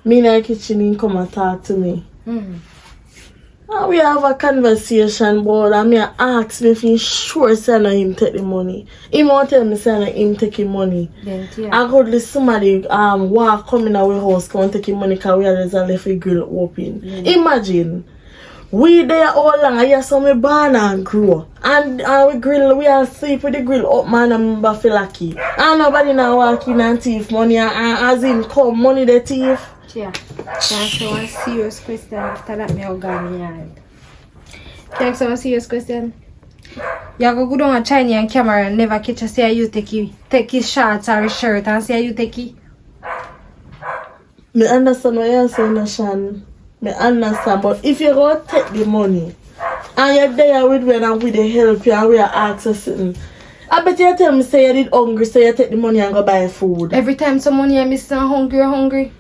Me in the kitchen he come and talk to me. And we have a conversation but I mean ask me if he sure say no him take the money. He won't tell me say no him take him money. Then, yeah. I go to somebody walk come in our house come take him money cause we always left the grill open. Imagine. We there all long, I hear some me born and grow. And we grill, we all sleep with the grill up man and I feel lucky. And nobody now walk in and thief money and as him come money the thief. Yeah. That's one serious question after that me go on yard. Can I ask one serious question? You go down a Chinese camera and never catch a say you take his shorts or his shirt and say you take it. Me understand what you're saying, Shan. Me understand, but if you go take the money and you're there with me and we dey help you and we are asking something, I bet you tell me say you did hungry so you take the money and go buy food. Every time someone hear me say hungry.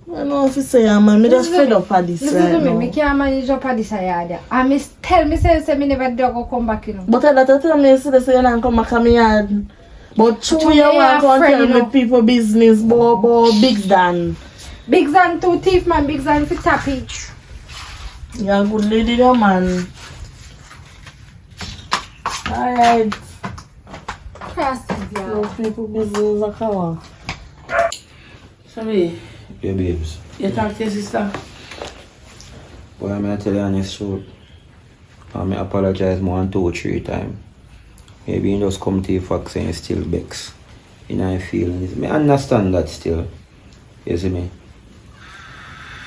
I know if you say, man, me just fed up at this Listen right to me, now. me can't manage up at this yard. And me tell me say me never go come back, you know. But I don't tell me yesterday say you don't come back to me yard. But true True, you yeah, want to friend, tell you me know. people business, but Big Dan. Big Zan two thief man, Big Zan for tappy. You're a good lady there, man. Alright. Cross yeah. Those people business are come. Sorry, Yeah, babes. you talk to your sister? Boy, I'm gonna tell you honest truth. I apologize more than 2 or 3 times. Maybe you just come to your fact saying you still vex. You know, I feelings. I understand that still. You see me?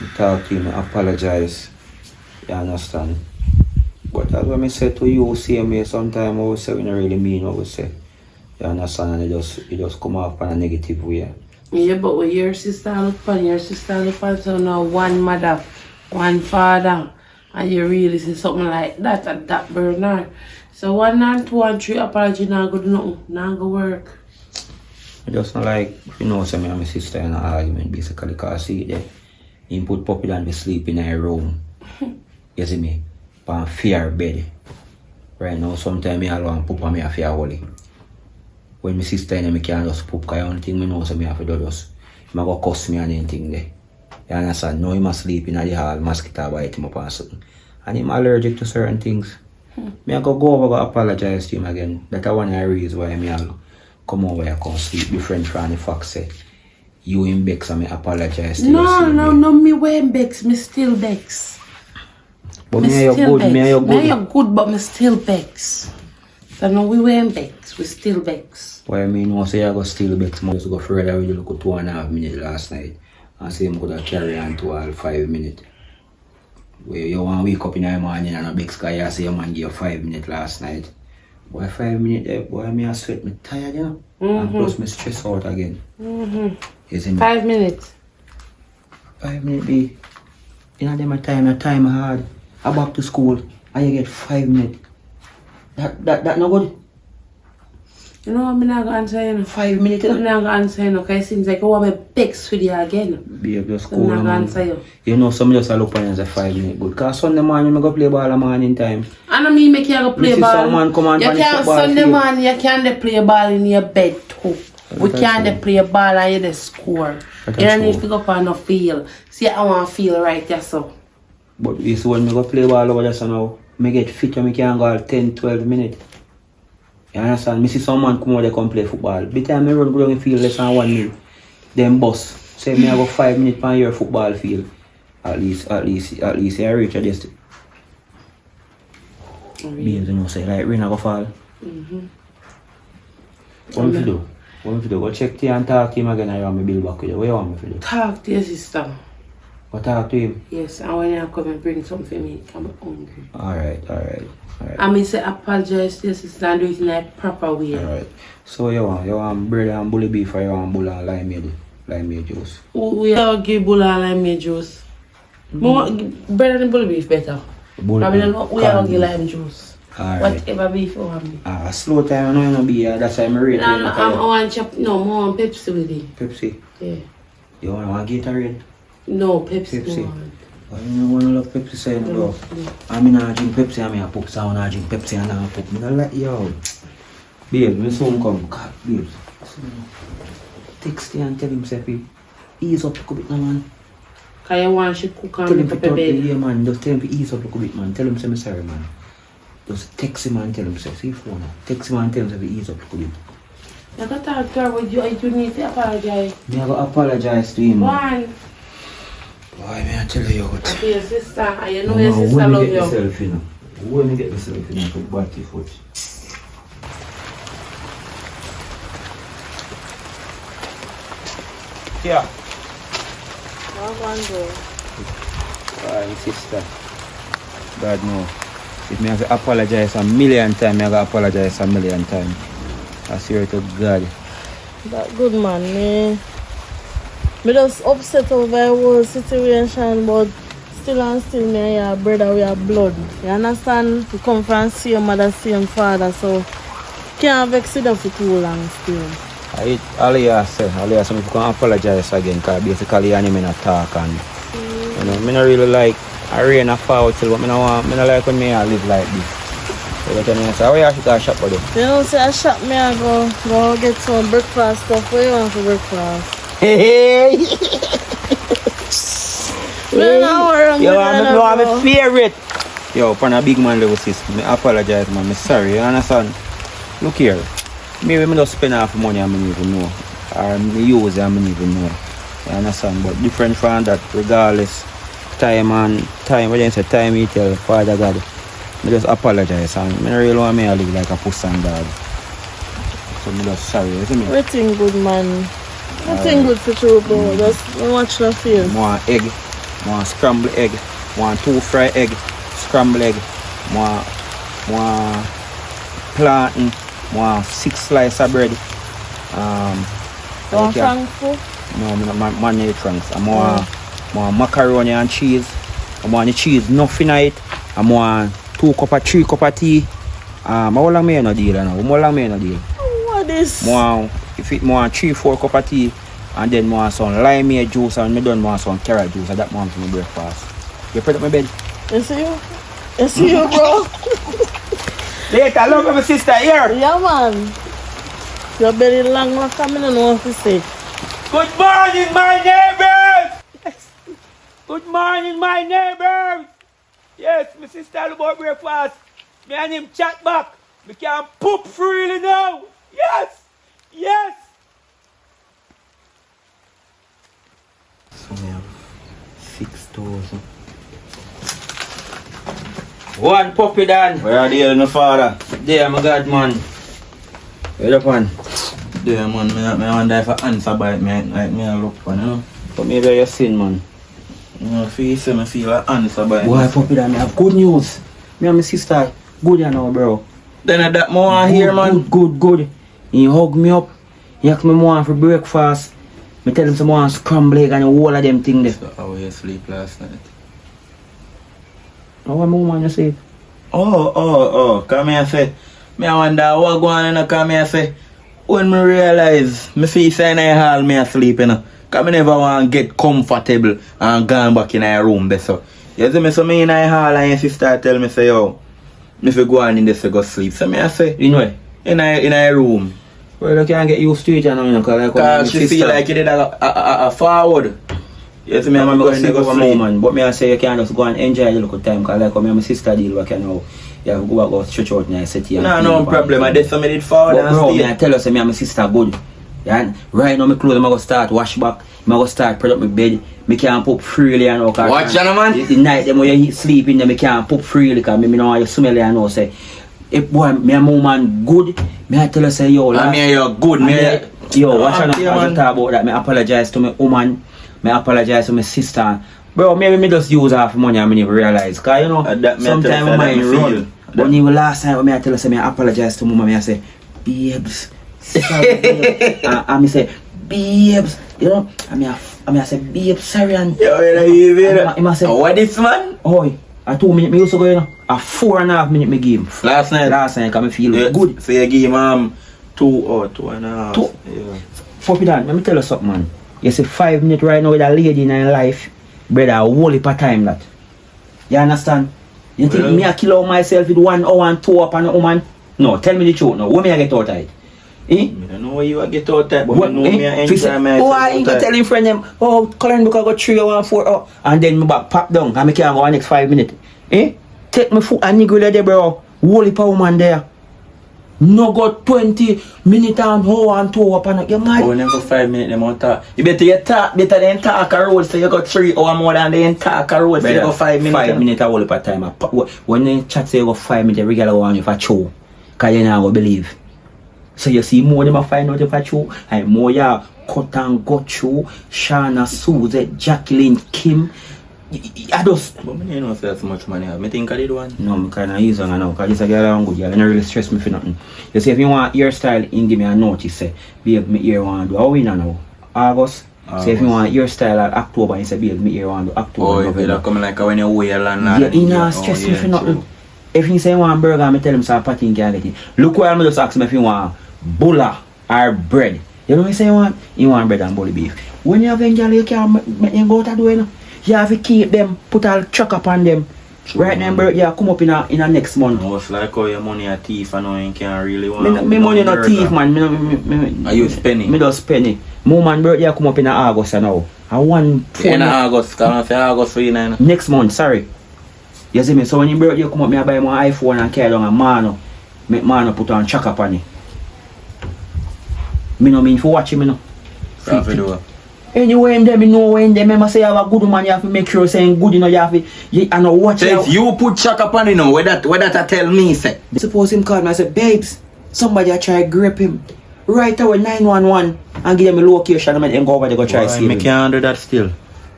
I talk to you, I apologize. You understand? But as what I said to you, see me sometimes I would say we don't really mean what we say. You understand? And it just come off in a negative way. Yeah, but with your sister look on so now one mother, one father, and you really see something like that at that burner. So 1 and 2 and 3 apology not good nothing, not gonna work. I just not like, you know, say me and my sister in an argument basically, because see there, he put puppy down to sleep in a room. You see me? On fear bed. Right now, sometimes I alone poop on me a fear holy. When my sister and me can't just poop, because the only thing I know is I have to do just, I go cuss me and anything there. You understand? Now he must sleep in the hall, mosquito bite him up and something. And I'm allergic to certain things. Me I go over go apologize to him again. That's one of the reasons why I come over here come sleep different from the fact say you in Bex and me apologize to you. No, me wearing Bex, me still Bex. But me are good, me are Me good. are good, but me still Bex. So no, we wearing Bex, we still Bex. What I mean was say I go steal Bex, I just go further with you look at 2.5 minutes last night. And say I'm gonna carry on to all 5 minutes. Where you want to wake up in the morning and a Bex guy you say your man give you 5 minutes last night. Boy 5 minutes there, boy me a sweat, me tired, you know. And plus me stress out again. You see me? 5 minutes. 5 minutes be. You know them a time hard. I back to school and you get 5 minutes. That no good. You know what I'm not gonna answer you? 5 minutes. I'm not gonna answer you, okay? It seems like I want me Bex with you again. Be just I'm cool, not gonna man. answer you. You know, some just look on you and say 5 minutes good. Because Sunday morning, I go play ball at morning time. And I mean, make you go play This is ball. someone come on You from the can't football Sunday field. morning, you can't play ball in your bed too. We That's can't true. play ball and you just score. That's You don't need true. to go up on no field. See, I want to feel right there, so. But you see, when I go play ball over there, so now, I get fit and I can go all 10-12 minutes. You understand? I see someone come over there come play football. By the time I run down the field less than 1 minute, then boss say me I go 5 minutes on your football field. At least I reach a distance. Beans, you know, say like rain I go fall. What me to do? What me to do? Go check to and talk to him again and you want me build back with you. What you want me to do? Talk to your sister. Go talk to him? Yes, and when you come and bring something for me, I'm hungry. Alright. I mean, say apologize to your sister and do it in a proper way. Alright. So you want bread and bully beef or you want bull and limeade juice? We have give bull and lime juice. More bread and bull beef better. Bull I mean, and we have corned give beef. lime juice. Alright. Whatever beef you want me. Slow time, I know you be here. That's why I'm ready. I want chop, no, more Pepsi with it. Pepsi. Yeah. You want Gatorade? No, Pepsi. Pepsi. No one. Well, you know, when I love Pepsi, say no, bro. I mean, I drink Pepsi and I poop, so I drink Pepsi and I poop. I like yo. Babe, me soon come. God, babe. Text him and tell him, say, ease up a bit, man. Cause you want she cook Tell and him make to up a bed. yeah, man. Just tell him to ease up a bit, man. Tell him, say, me sorry, man. Just text him and tell him, say, see phone. Text him and tell him, say, ease up a bit. You gotta talk to her, but you need to apologize. Me I go apologize to him. One, Boy, me I tell you what. to your sister, and you know your sister love you. Myself, you know. When me get myself, you know, to body foot. Yeah. Alright, sister. God no. If me have to apologize a million times, I have to apologize a million times. I swear to God. That good man, me just upset over the whole situation, but still and still me and your brother we have blood. You understand? We come from same mother, same father, so can't vex with them for too long still. Alias say me can apologize again because basically I mean talk and you know, me not really like I rain a fall till but me not like when me live like this. So what I say, where you should shop for them? You know, say I shop me I go get some breakfast stuff. What you want for breakfast? Hey! Yo, I'm my favorite. Yo, upon a big man level system, I apologize man, I'm sorry, you understand? Look here. Maybe I just spend half money I don't even know. Or me use it I don't even know. You understand? But different from that, regardless. Time, what you say, time you tell Father God. I just apologize and I don't really want me to live like a puss and dog. So I'm just sorry, you see me? Everything good man. Nothing good for true bro. Just watch the face. More egg, more scrambled egg, more 2 fried egg, scrambled egg, more plantain, more 6 slices of bread. One frankfurt? No, man trunks. And more macaroni and cheese. I want the cheese nothing in it. I want 3 cup of tea. How long me no deal now? How long me no deal? What is? If it more 3-4 cup of tea and then more some limeade juice and me done more some carrot juice and that more for my breakfast. You put up my bed? You see you? You see you bro? Later, love my sister here. Yeah man. Your belly long like I don't know what to say. Good morning my neighbors! Yes. Good morning my neighbors! Yes, my sister about breakfast. Me and him chat back. We can poop freely now. Yes! Yes! So we have 6,000. One puppy done. Where are they, no father? There, my God, man. Where up on? There, man, I wonder if I answer by it, like me look for, you know. But maybe you seen, man. You know, if you see me feel like answer by it. Boy, puppy done, I have good news. Me and my sister, good you know, bro. Then I that more here, man. Good. He hug me up. He ask me more for breakfast. Me tell him some more scrambled egg and all of them things there. So how you sleep last night? How am I woman you say? Oh, come here say. Me I wonder what going on, come here say. When me realize me feel say in a hall me asleep, you know. Cause me never want to get comfortable and gone back in a room there so. You see me so me in a hall and your sister tell me say yo, me fi go on in this to go sleep. So me I say, In where? in a room. Well, you can't get used to it, you know, Cause she feel like you did a forward. You see me, I'm going to go sleep. Man. But me I say you can't just go and enjoy the local time because like when my sister deal with you know, you have to go back go stretch out and sit here. No problem. I did some of it forward and bro, me stay. I tell you say me and my sister good. Yeah? Right now my clothes I'm gonna start wash back. I'm gonna start put up my bed. Me can't pop freely and all. Watch you, man. The night them when you sleep in there, me can't pop freely because me know how you smell it and all say. If boy, me a woman good, me I tell you say yo. I mean you're good, man. Yo, watch out talk about that. Me apologize to my woman. Me apologize to my sister. Bro, maybe me just use half money and me never realize. Cause you know, sometimes my mind run. But even last time when I tell her say me apologize to mama, I say, babes, sorry, babes. And me say, babes, you know, I say, babes, sorry and Yo, you I say, what this man? Oh, a 2 minute me used to go, you know, a 4.5 minute me game. Last night cause me feel good. So you give him 2.5. Two. Yeah. Puppy Dan, let me tell you something, man. You see 5 minutes right now with a lady in her life, brother, a whole heap of time that. You understand? You think me I kill out myself with 1 hour and 2 up on a woman? No, tell me the truth now. What me I get out of it? Eh? I don't know where you get out of that, but I know me I enjoy myself. Oh, I ain't gonna tell him friend them, oh, Colin book I got 3 or 4 oh, and then me back pop down and me can't go the next 5 minutes. Eh? Take my foot and niggle there, bro. Whole heap of woman there. No got 20 minutes and hour and 2 up on it. You mad? Oh, never 5 minutes them out talk. You better talk better than talk a road, so you got 3 hours more than they talk a road, so you got 5 minutes. 5 minutes a whole heap of time. When they chat say you got 5 minutes, regular go on you for show. Cause you not gonna believe. So you see more them a find out if I show. And more ya cut and go through. Shana, Susie, Jacqueline, Kim. I just... But me you know say that's much money. I think I did one. No, I can't use one now. Cause this a girl and good girl. It don't really stress me for nothing. You see if you want hairstyle, you give me a notice. Say, babe, me ear want to do. How we now? August. So if you want hairstyle at October, you say, babe, me ear want to do October. Oh, if you coming like when you wear and yeah, he not stress me for nothing. If he say want burger, I tell him so patty can get it. Look where I just ask him if you want bulla or bread. You know what I say you want bread and bully beef. When you have them girl, you can't make them go out the door, you know. You have to keep them, put all chuck up on them. True, right now, birthday come up in a next month. No, it's like how your money a thief and you can't really want. Me money no thief, man. Are you spending? Me just spending. More man birthday come up in August now. I want in August, can I say August for you now? Next month, sorry. You see me? So when your birthday come up, me I buy my iPhone and carry down a mano. Make mano put on chuck up on it. Me no mean for watching me no. Anyway, them know when them must say you have a good man, you have to make sure saying good, you know, you have to I know watch it. You put chuck up on it now, where that I tell me say. Suppose him call me and say, babes, somebody I try grip him. Right away 911 and give them a location and make them go over there go try see him. I can't do that still.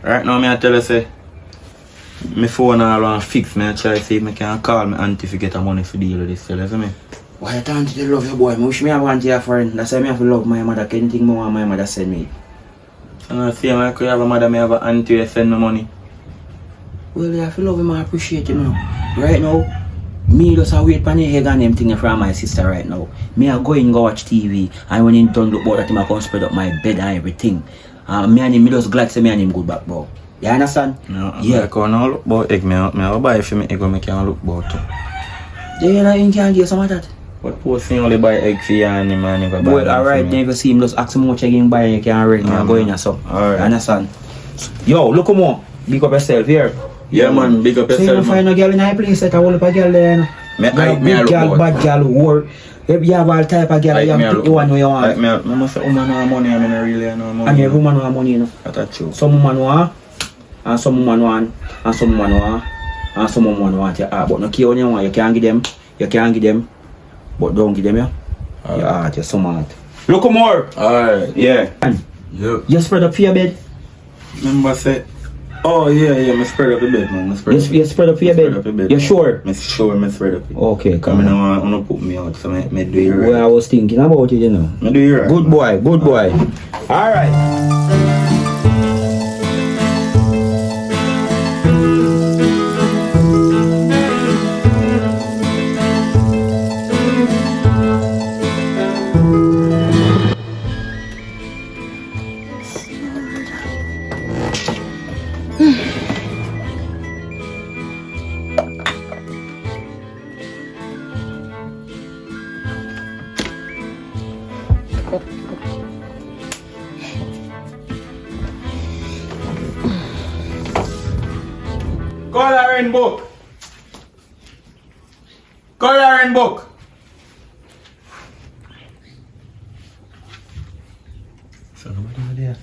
Right now me I tell you say my phone all on fix me I try see if I can call my auntie to get the money for deal with this still, you see me? Why you auntie to love your boy? I wish me have auntie a friend. That's why me have to love my mother. Anything more my mother send me. I see I could have a mother, me have an auntie who send me money. Well, you have to love him and appreciate him now. Right now, me just a wait for the head and them thing from my sister right now. Me a go in go watch TV and when him done look about that him a come spread up my bed and everything. Me and him just glad say me and him good back, bro. You understand? No, yeah. I can't look about egg. Me have a buy for me egg and me can look about too. Yeah, you can't get some of that. But person only buy egg for you and him and never buy. Well, alright, then if you see him just ask him how much you can buy and you can rent me and go in and so. Alright. You understand? Yo, look more. Big up yourself here. Yeah man, big up yourself. So you find a girl in a place that I will up a girl there. Me good girl, bad girl, war. If you have all type of girl, you have to pick the one you want. Like me must say woman no money, I mean really no money. And every woman no money, you know. That's true. Some woman want, and some woman want, and some woman want, and some woman want your heart. But no care what you want, you can't give them, but don't give them, yeah. Your heart, you're so mad. Look more. Alright. Yeah. You spread up your bed. Remember say, oh yeah, me spread up the bed, man. You spread up your bed. You sure? Me sure, me spread up. Okay, come on. I don't put me out, so me do it right. Well, I was thinking about it, you know. Me do it right. Good boy. Alright. Coloring book. Coloring book. So nobody over there.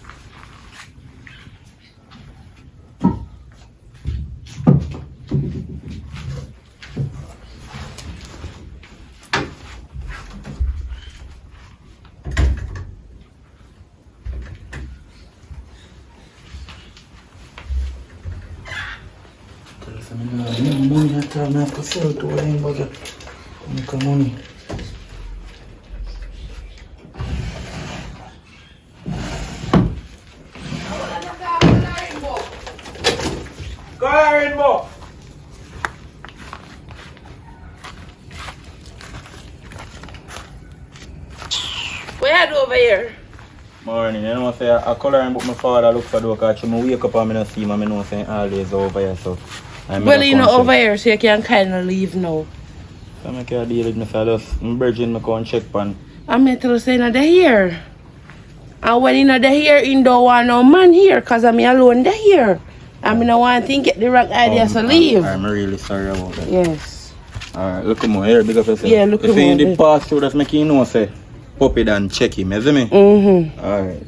Money that time I have to sell to all them bugger. Make money. Coloring book. What you do over here? Morning, you know say I coloring book my father look for the because I wake up and I see him and I know say always over here so. Well, you know over here so you can kind of leave now. So I can't deal with me fellas. I'm bridging my con check pan. I'm going to say not here. And when you know the here, you don't want no man here because I'm alone the here. I mean, I want to get the wrong idea, so leave. I'm really sorry about that. Yes. Alright, look at more here, big up yourself. Yeah, look at more. If you in the here. pass through, that's making you know, say, pop it and check him, you see me? Mm-hmm. Alright.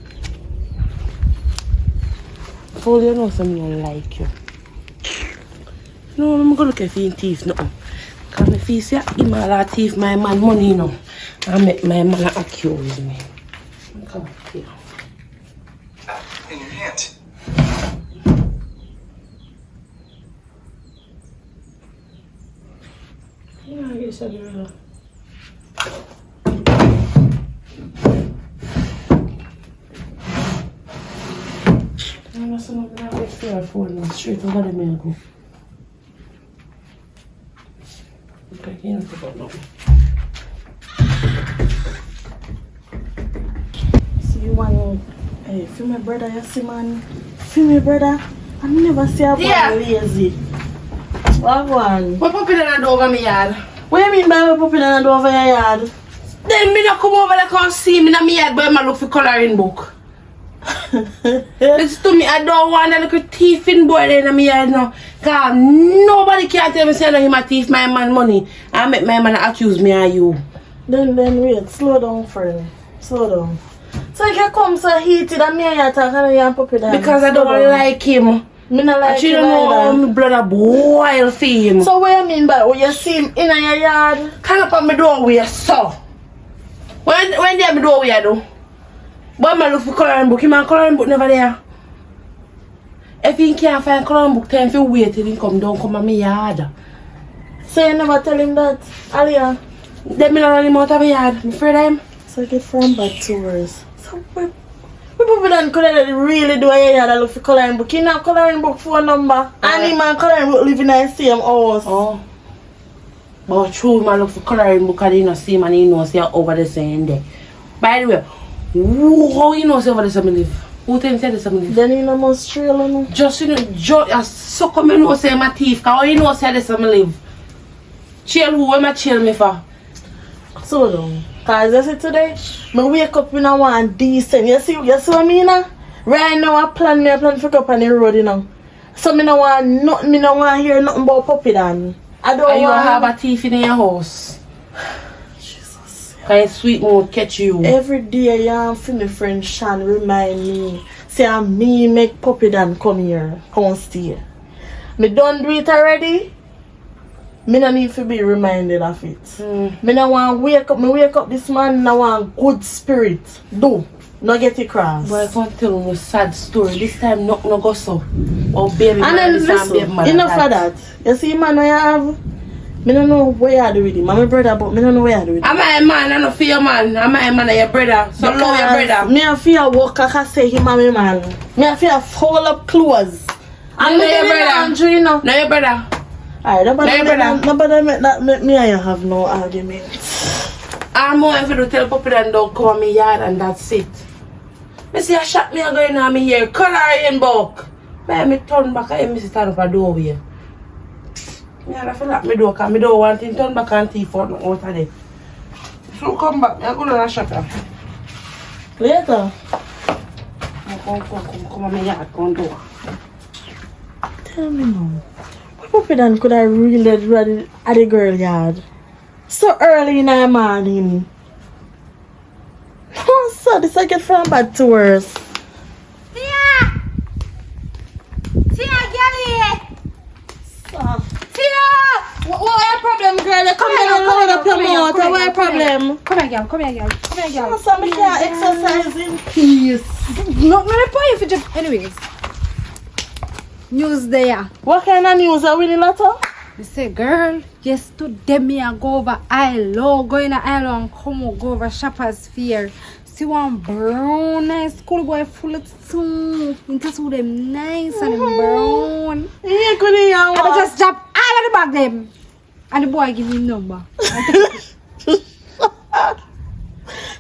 Fool, you know something I like you. No, I'm going to look at your teeth now. Because if you say, I'm going to thief my man money, you know. I make my man accuse me. Come here. In your hand. Yeah, you said you're I'm not going to wait for your phone. Straight over the mail go. Okay, you don't think about nothing. See, one. Hey, feel my brother, you see, man. Feel me, brother. I never see a boy lazy. What one? What puppy done over me yard? What you mean by puppy done over your yard? Then me not come over there come see me in my yard, but I look for coloring book. Listen to me, I don't want a little thiefing boy there in my yard now. Cause nobody can tell me say him a thief my man money. I make my man accuse me and you. Then wait, slow down, friend. Slow down. So you can come so heated and me and you talk and you puppy dance. Because I don't like him. Me not like you him don't know how either. my brother boil for him. So what you mean by when you see him in your yard? Come up on my doorway, so. When they have my doorway, I do. But I look for coloring book. Him and coloring book never there. If he can't find coloring book, time for wait till he come down, come on my yard. So you never tell him that, Alia? Then me not run him out of my yard. I'm afraid of him. So get from bad tours. So we people don't could really do a yard and look for coloring book. You know coloring book phone number. And him and coloring book live in the same house. Oh. But true, man look for coloring book and he not see him and he knows you're over the same day. By the way, how you know say over the same live? Who tell you say the same live? Then you know must trail on him. Just you know, so come you know say my thief, cause how you know say the same live? Chill who am I chill me for? So long. Cause you see today, me wake up in a one decent. You see what I mean? Right now I plan to go up on the road, you know. So me no want nothing, me no want hear nothing about puppy dan. I don't And you want have a thief in your house. Jesus. Can sweet mood catch you? Every day you feel my friend Shan remind me. Say me make puppy dan come here, come stay. Me done do it already. Me no need to be reminded of it. Me no want wake up this man, no want good spirit. Do. No get it cross. Boy, I can't tell you a sad story. This time no go so. Oh baby And then listen, enough of that. You see man I have, me don't know what you do with him. I'm my brother, but me don't know what you do with him. I'm a man, I don't fear your man. I'm a man of your brother. So love your brother. Me a fear walk like I say him and my man. Me a fear fold up clothes. And me your your brother, you know. No your brother. Alright, nobody make that make me and you have no argument. I'm more if you tell puppy that don't come on my yard and that's it. Me see a shot me a going on me here, color in bulk. Me turn back and me stand up a doorway. Me have to lock my door because me don't want him turn back and thief out of there. So come back, I'm going to shut her. Later. Come on my yard, come door. Tell me now. What puppy dan could I really ready at the girl yard? So early in the morning. So this I get from bad to worse. Tia! Tia, girlie! Tia! What your problem, girl? Come here and hold up your mouth. What your problem? Come here, girl. Come here, girl. Come here, girl. So me can't exercise in peace. No, point for just. Anyways. News there. What kind of news are we in letter? You say, girl, yes, today me I go over Isle, going to Isle and come go over Shoppers Fair. See one brown, nice schoolboy full of soup. Into see them nice and them brown. Yeah, could you And I just drop all of the bag them. And the boy give me number.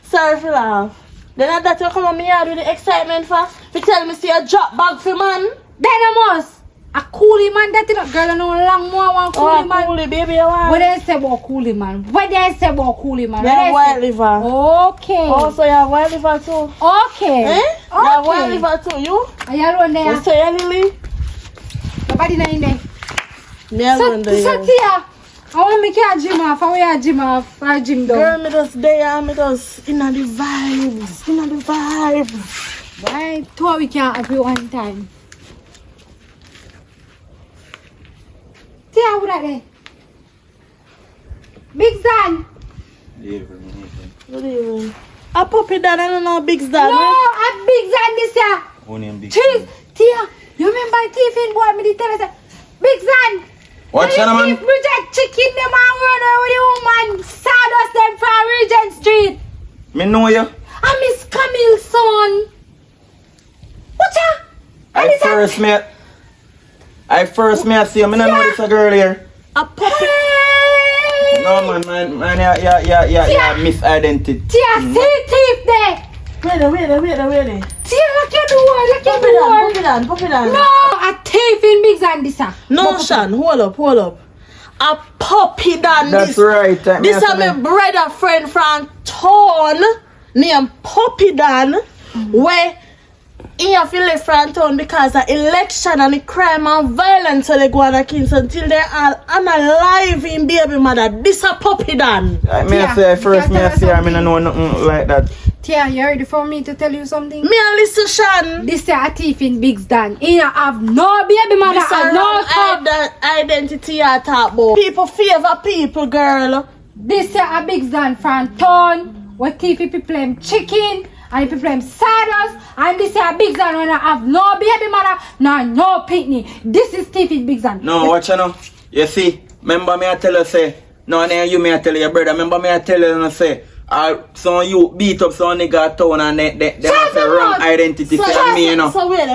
Sorry for laugh. Then I thought you come on me yard with the excitement for tell me see a drop bag for man. Then I must. A coolie man that is girl I know long more one coolie man. Coolie baby you want? What they say about coolie man? What they say about coolie man? You have wild liver. Okay. Oh, so you have wild liver too? Okay. Eh? You have wild liver too, you? Are you alone there? You say you Lily? Nobody not in there. Me alone there. So Tia, I want to make you gym off. I want you gym off. I gym down. Girl, me just there, me just in the vibes. In the vibes. Why? Two we can't have you one time. Tia, who that there? Big Zan. Good evening. A puppy dad, I don't know Big Zan. No, a Big Zan this year. Only big. Jeez, Tia, you remember thieving boy me tell us Big Zan. What's your name? Reject chicken them and run over the woman. Sawdust them from Regent Street. Me know you. And Miss Camille's son. What's that? I first met see you. Me don't know this a girl here. A puppy. No man, yeah, misidentity. Tia, see thief there. Wait. See, lock your door. Pop it on. No, a thief in Big Zan this. No, Shan, hold up. A puppy done That's this. right. This is my brother friend from town named Puppy Dan, where he have to live from town because of election and the crime and violence so they go on a Kingston until they are unalive in baby mother. This a Puppy Dan. Me I say first, me I say I don't know nothing like that. Tia, you ready for me to tell you something? Me and listen, Shan. This is a thief in Big Zan. He have no baby mother This and a no wrong cup. identity I talk about. People favor people, girl. This is a Big Zan from town where thief people play chicken and people play sawdust. And this is a Big Zan when I have no baby mother, no pitney. This is thief in Big Zan. No, watch you know. You see, remember me I tell you say, no, you may I tell your brother, remember me I tell you and say, some you beat up some nigga town and they have the wrong identity for me, you know. So wait.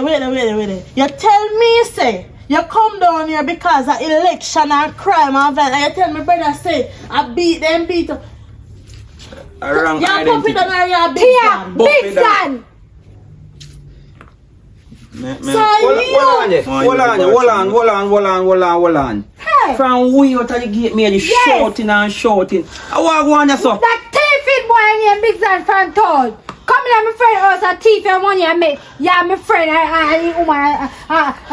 You tell me, say, you come down here because of election and crime and violence. And you tell me brother say, I beat up. A wrong You're identity. Puppy Dan or you're Big Tia, Zan? Big Zan. Hold on. Hey. From way out of the gate, me Yes. shouting. I want to so. That thief in boy named Big Zan from town. Come here, my friend, house a thief and money I make. Yeah, my friend, a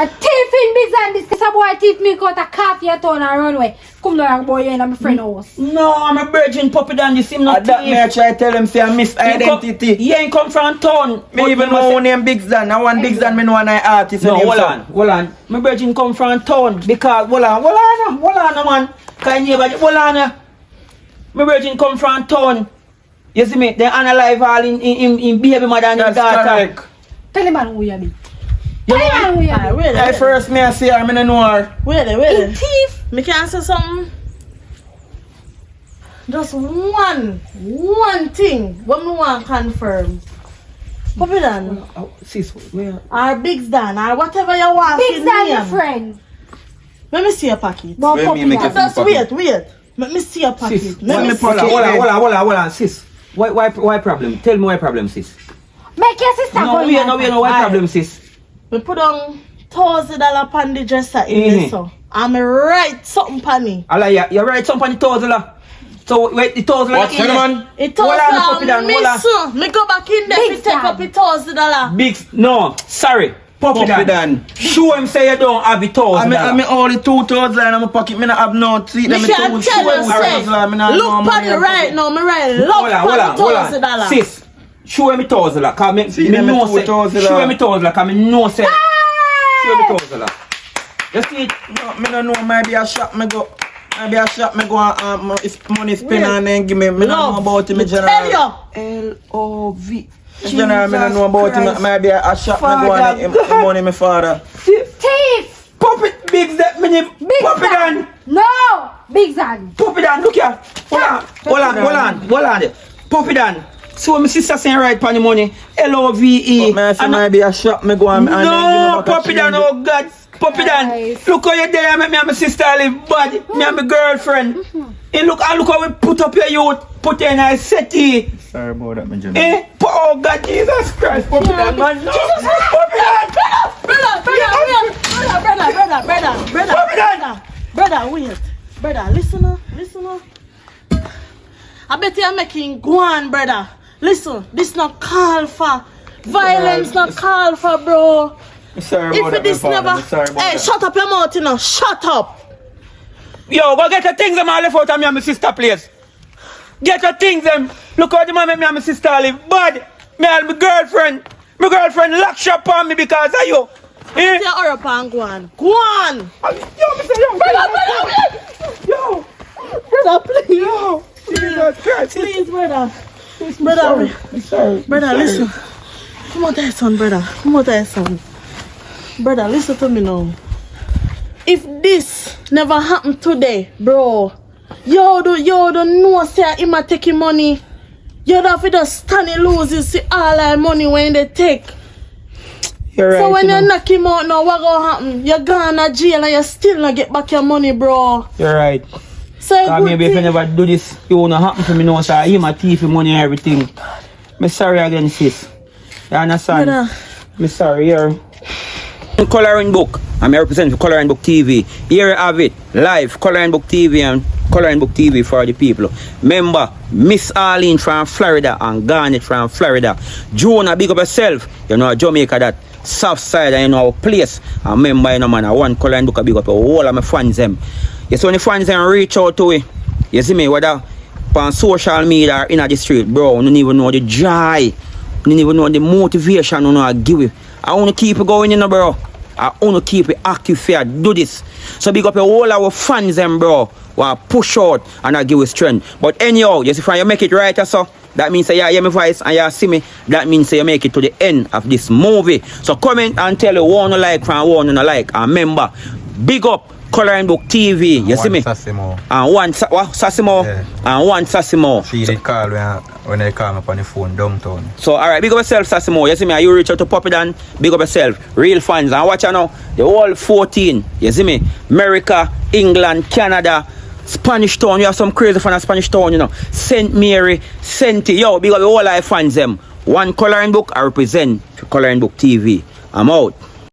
thief in Big Zan. This is a boy thief me got a coffee at town and run away. Come down, boy, you in my friend house. No, I'm a virgin Puppy Dan. This him not That me I try tell him say I miss identity. He ain't come from town. Me even know name Big Zan. I want Big Zan, me know an artist. No, hold on. My virgin come from town because hold on, man. Can you hold on? My virgin come from town. You see me? They analyze all in baby mother and That's daughter. correct. Tell him who you be. You Tell him who you Ah, be. wait. I first me I see her, me no know her. Wait. Thief. Me can say something. Just one thing what me want confirm. Puppy Dan Sis, where? or Big Dan or whatever you want. Big to Zan, your name. friend. Let me see your pocket. But Where me Puppy make Dan. it Just pocket. wait. Let me see your pocket. Sis, Let me me see. pull out. hold on, sis. Why problem? Tell me why problem, sis. Make your sister No, go we in know and- why Aye. problem, sis. Me put on $1,000 on the dresser in Mhm. there, so I'm write something on it. Allah, you write something on the $1,000. So wait, the $1,000. What's the man? It Hold on, $1,000 Puppy Dan, hold on. miss. Me go back in there Big to take Dan. up the $1,000. Big, no, sorry. Puppy Dan. Show him say you don't have the $1,000. I mean only 2,000 in my pocket. Me not have no seat. Me can tell you, say, look on it right now. Me write love Hold on. $1,000. Sis, show him the $1,000. Cause me them know say. $2,000. Show him the $1,000. Cause me know say. Show him the $1,000. You see it? No, me no know. Maybe a shop me go. Maybe a shop me go and it's money spin Wait. and then give me. Me no know about it. Me Tell general. you. L-O-V. General, me no know about it. Maybe a shop me go and money me father. Thief. Puppy, Big that many. Big Puppy Dan. Zan. No. Big Zan. Puppy Dan, look here. Hold on. Puppy Dan. So my sister saying right for the money. L-O-V-E. Me say maybe a shop me go and then give me No, back a Puppy Dan, change. oh God. Puppy Dan, Guys. look how you there, me and my sister live bad. Me and my girlfriend. And look how we put up your youth. Put in a settee. Sorry about that, my general. Oh God, Jesus Christ, Puppy Dan, man. No. Puppy Dan. Brother, wait. Brother, listen up. I bet you're making guan, brother. Listen, this not call for violence, not call for, bro. Sorry about If that, this my father. never, Sorry about hey, that. shut up your mouth, you know. Shut up. Yo, go get your things them all left out of me and my sister place. Get your things them. Look how the man me and my sister live bad. Me and my girlfriend. My girlfriend lock shop on me because of you. Eh? Say hurry up and guan. Guan. Yo, Brother, please. yo. Jesus Christ. Please, brother. Brother, Sorry. brother, listen. Come out there, son, brother. Come out there, son. Brother, listen to me now. If this never happened today, bro, you don't know say him a taking money. You don't have to just stand and lose you see all that money when they take. You're right. So when you you know. knock him out now, what gonna happen? You're gone to jail and you still not get back your money, bro. You're right. So Cause maybe if I never do this, it won't happen to me now. So him a thief, him money and everything. Me sorry again, sis. You understand? Brother. Me sorry, here. Coloring book. I'm representing Coloring Book TV. Here you have it. Live Coloring Book TV and Coloring Book TV for the people. Remember, Miss Arlene from Florida and Garnet from Florida. Jonah, big up yourself. You know Jamaica that south side and you know our place. And remember, you know man, I want Coloring Book a big up all of my fans them. You see when the fans them reach out to it. You see me, whether on social media or in the street, bro, you don't even know the joy. You don't even know the motivation you know I give it. I want to keep it going, you know, bro. I want to keep it active for do this. So big up all our fans them, bro. Will push out and I give you strength. But anyhow, you see, if you make it right or so, that means you hear my voice and you see me. That means you make it to the end of this movie. So comment and tell you one you like from one you not like. And remember, big up Coloring Book TV, you see me? Sassimo. And one Sassimo. Yeah. And one Sassimo. She did call when they call me up on the phone downtown. So alright, big up yourself, Sassimo. You see me? You reach out to Poppy Dan, big up yourself. Real fans. And watch you now, the whole 14. You see me? America, England, Canada, Spanish Town. You have some crazy fan of Spanish Town, you know. St. Mary, Senti. Yo, big up all our fans them. One Coloring Book, I represent Coloring Book TV. I'm out.